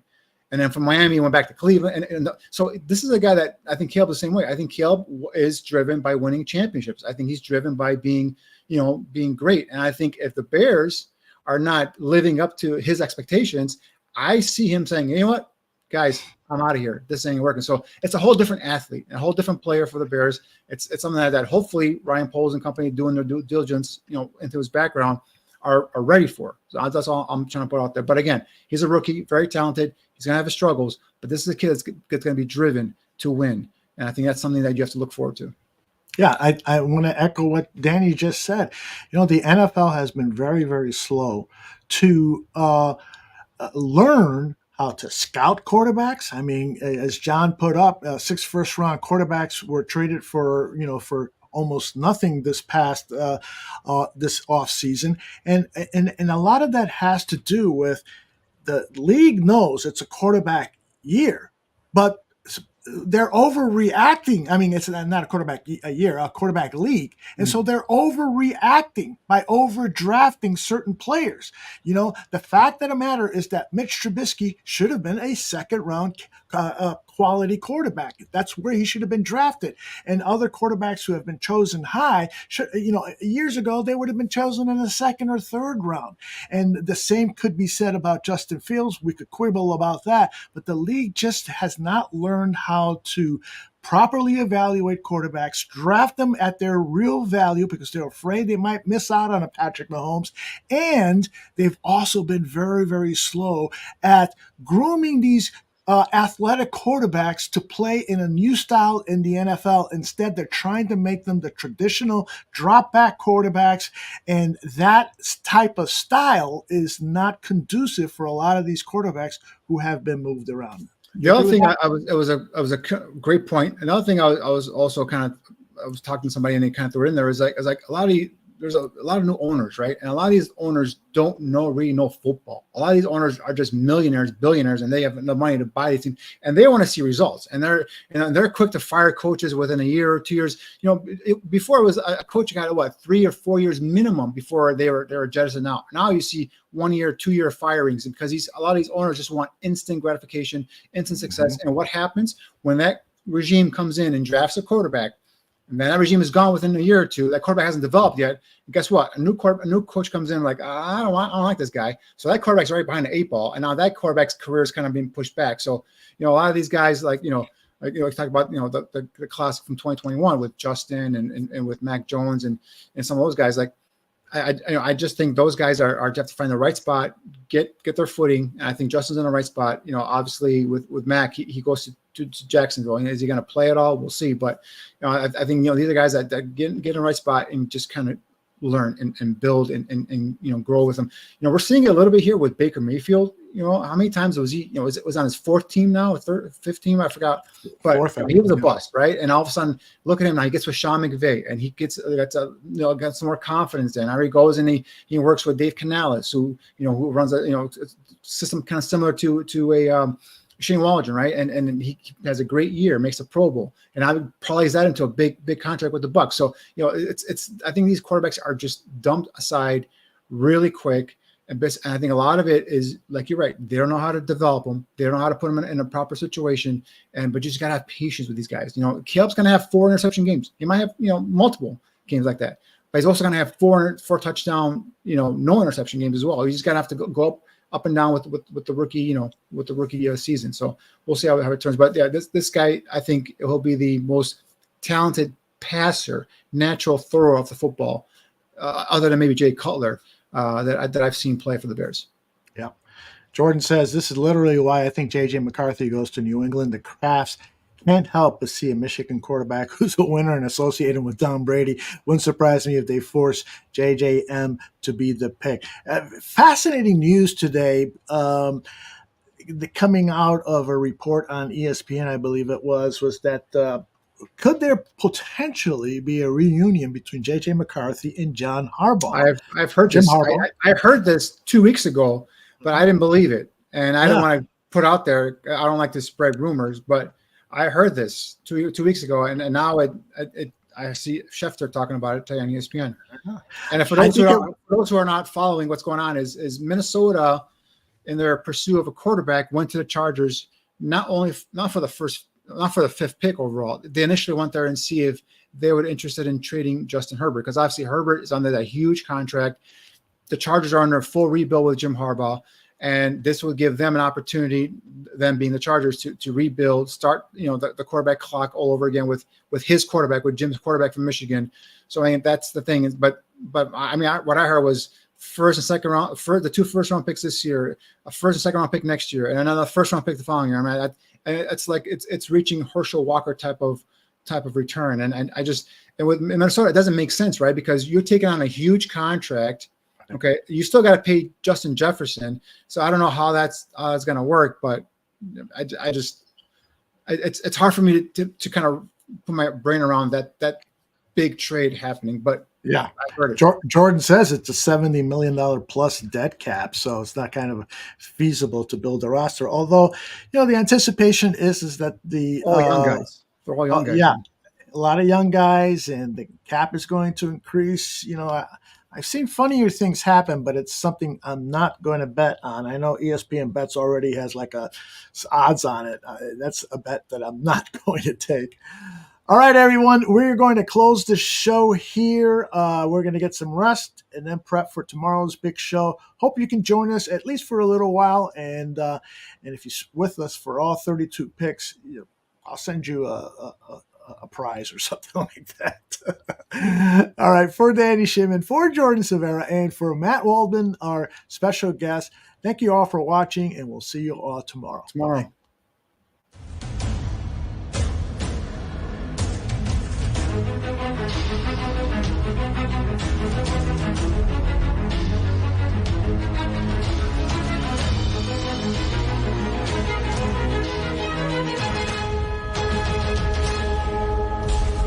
Speaker 2: And then from Miami, he went back to Cleveland. And so this is a guy that I think Caleb the same way. I think Caleb is driven by winning championships. I think he's driven by being great. And I think if the Bears are not living up to his expectations, I see him saying, you know what, guys, I'm out of here. This ain't working. So it's a whole different athlete, a whole different player for the Bears. It's something that hopefully Ryan Poles and company doing their due diligence, into his background are ready for. So that's all I'm trying to put out there. But again, he's a rookie, very talented. He's going to have his struggles, but this is a kid that's going to be driven to win. And I think that's something that you have to look forward to.
Speaker 1: Yeah, I want to echo what Danny just said. The NFL has been very, very slow to learn how to scout quarterbacks. I mean, as John put up, 6 first-round quarterbacks were traded for almost nothing this past this offseason. And a lot of that has to do with the league knows it's a quarterback year, but they're overreacting. I mean, it's not a quarterback year, a quarterback league. And so they're overreacting by overdrafting certain players. The fact of the matter is that Mitch Trubisky should have been a second-round quality quarterback. That's where he should have been drafted. And other quarterbacks who have been chosen high, years ago, they would have been chosen in the second or third round. And the same could be said about Justin Fields. We could quibble about that, but the league just has not learned how to properly evaluate quarterbacks, draft them at their real value because they're afraid they might miss out on a Patrick Mahomes. And they've also been very, very slow at grooming these athletic quarterbacks to play in a new style in the NFL. Instead, they're trying to make them the traditional drop-back quarterbacks, and that type of style is not conducive for a lot of these quarterbacks who have been moved around.
Speaker 2: The other thing it was a great point. Another thing I was also I was talking to somebody and they kind of threw it in there is like there's a lot of new owners, right? And a lot of these owners don't really know football. A lot of these owners are just millionaires, billionaires, and they have the money to buy these teams, and they want to see results. And they're quick to fire coaches within a year or 2 years. Before it was a coach got 3 or 4 years minimum before they were jettisoned out. Now you see 1 year, 2 year firings, because a lot of these owners just want instant gratification, instant success. And what happens when that regime comes in and drafts a quarterback? And then that regime is gone within a year or two. That quarterback hasn't developed yet. And guess what? A new coach comes in like, I don't like this guy. So that quarterback's right behind the 8 ball, and now that quarterback's career is kind of being pushed back. So a lot of these guys, we talk about the class from 2021 with Justin and with Mac Jones and some of those guys. Like I just think those guys are have to find the right spot, get their footing. And I think Justin's in the right spot. Obviously with Mac, he goes to Jacksonville. Is he going to play at all? We'll see. But I think these are guys that get in the right spot and just kind of learn and build and grow with them. We're seeing it a little bit here with Baker Mayfield. How many times was he? Was on his 4th team now, or 5th team? I forgot. But he was a bust, right? And all of a sudden, look at him now. He gets with Sean McVay, and he gets got some more confidence. Then he goes and he works with Dave Canales, who runs a system kind of similar to a Shane Waldman, right? And he has a great year, makes a Pro Bowl, and I would probably that into a big contract with the Bucs. So it's I think these quarterbacks are just dumped aside really quick. And I think a lot of it is, like you're right, they don't know how to develop them. They don't know how to put them in a proper situation. But you just got to have patience with these guys. Caleb's going to have 4 interception games. He might have, multiple games like that. But he's also going to have 4 touchdown, no interception games as well. He's just going to have to go up and down with the rookie, with the rookie season. So we'll see how it turns. But yeah, this guy, I think he'll be the most talented passer, natural thrower of the football, other than maybe Jay Cutler, that I've seen play for the Bears.
Speaker 1: Yeah. Jordan says, this is literally why I think JJ McCarthy goes to New England. The Crafts can't help but see a Michigan quarterback who's a winner and associated with Tom Brady. Wouldn't surprise me if they force JJM to be the pick. Fascinating news today. Coming out of a report on ESPN, I believe it was that could there potentially be a reunion between JJ McCarthy and John Harbaugh?
Speaker 2: I've heard this. I heard this 2 weeks ago, but I didn't believe it, and I don't want to put out there. I don't like to spread rumors, but I heard this 2 weeks ago, and now I see Schefter talking about it today on ESPN. And for those who are not following what's going on, is Minnesota, in their pursuit of a quarterback, went to the Chargers not for the 5th pick overall. They initially went there and see if they were interested in trading Justin Herbert, because obviously Herbert is under that huge contract. The Chargers are under a full rebuild with Jim Harbaugh, and this will give them an opportunity, them being the Chargers, to rebuild, start the quarterback clock all over again with his quarterback, with Jim's quarterback from Michigan. So I mean that's the thing. But I mean what I heard was first and second round, for the 2 first-round picks this year, a first and second-round pick next year, and another first-round pick the following year. I mean, it's like it's reaching Herschel Walker type of return, and with Minnesota it doesn't make sense, right? Because you're taking on a huge contract. Okay, you still got to pay Justin Jefferson, so I don't know how that's going to work, but it's hard for me to kind of put my brain around that big trade happening, but.
Speaker 1: Yeah,
Speaker 2: I've heard it.
Speaker 1: Jordan says it's a $70 million plus dead cap, so it's not kind of feasible to build a roster. Although, the anticipation is that the
Speaker 2: young guys. They're all young guys.
Speaker 1: Yeah, a lot of young guys, and the cap is going to increase. I've seen funnier things happen, but it's something I'm not going to bet on. I know ESPN Bets already has like odds on it. That's a bet that I'm not going to take. All right, everyone, we're going to close the show here. We're going to get some rest and then prep for tomorrow's big show. Hope you can join us at least for a little while. And if you're with us for all 32 picks, I'll send you a prize or something like that. All right, for Danny Shimon, for Jordan Severa, and for Matt Waldman, our special guest, thank you all for watching, and we'll see you all tomorrow. Bye.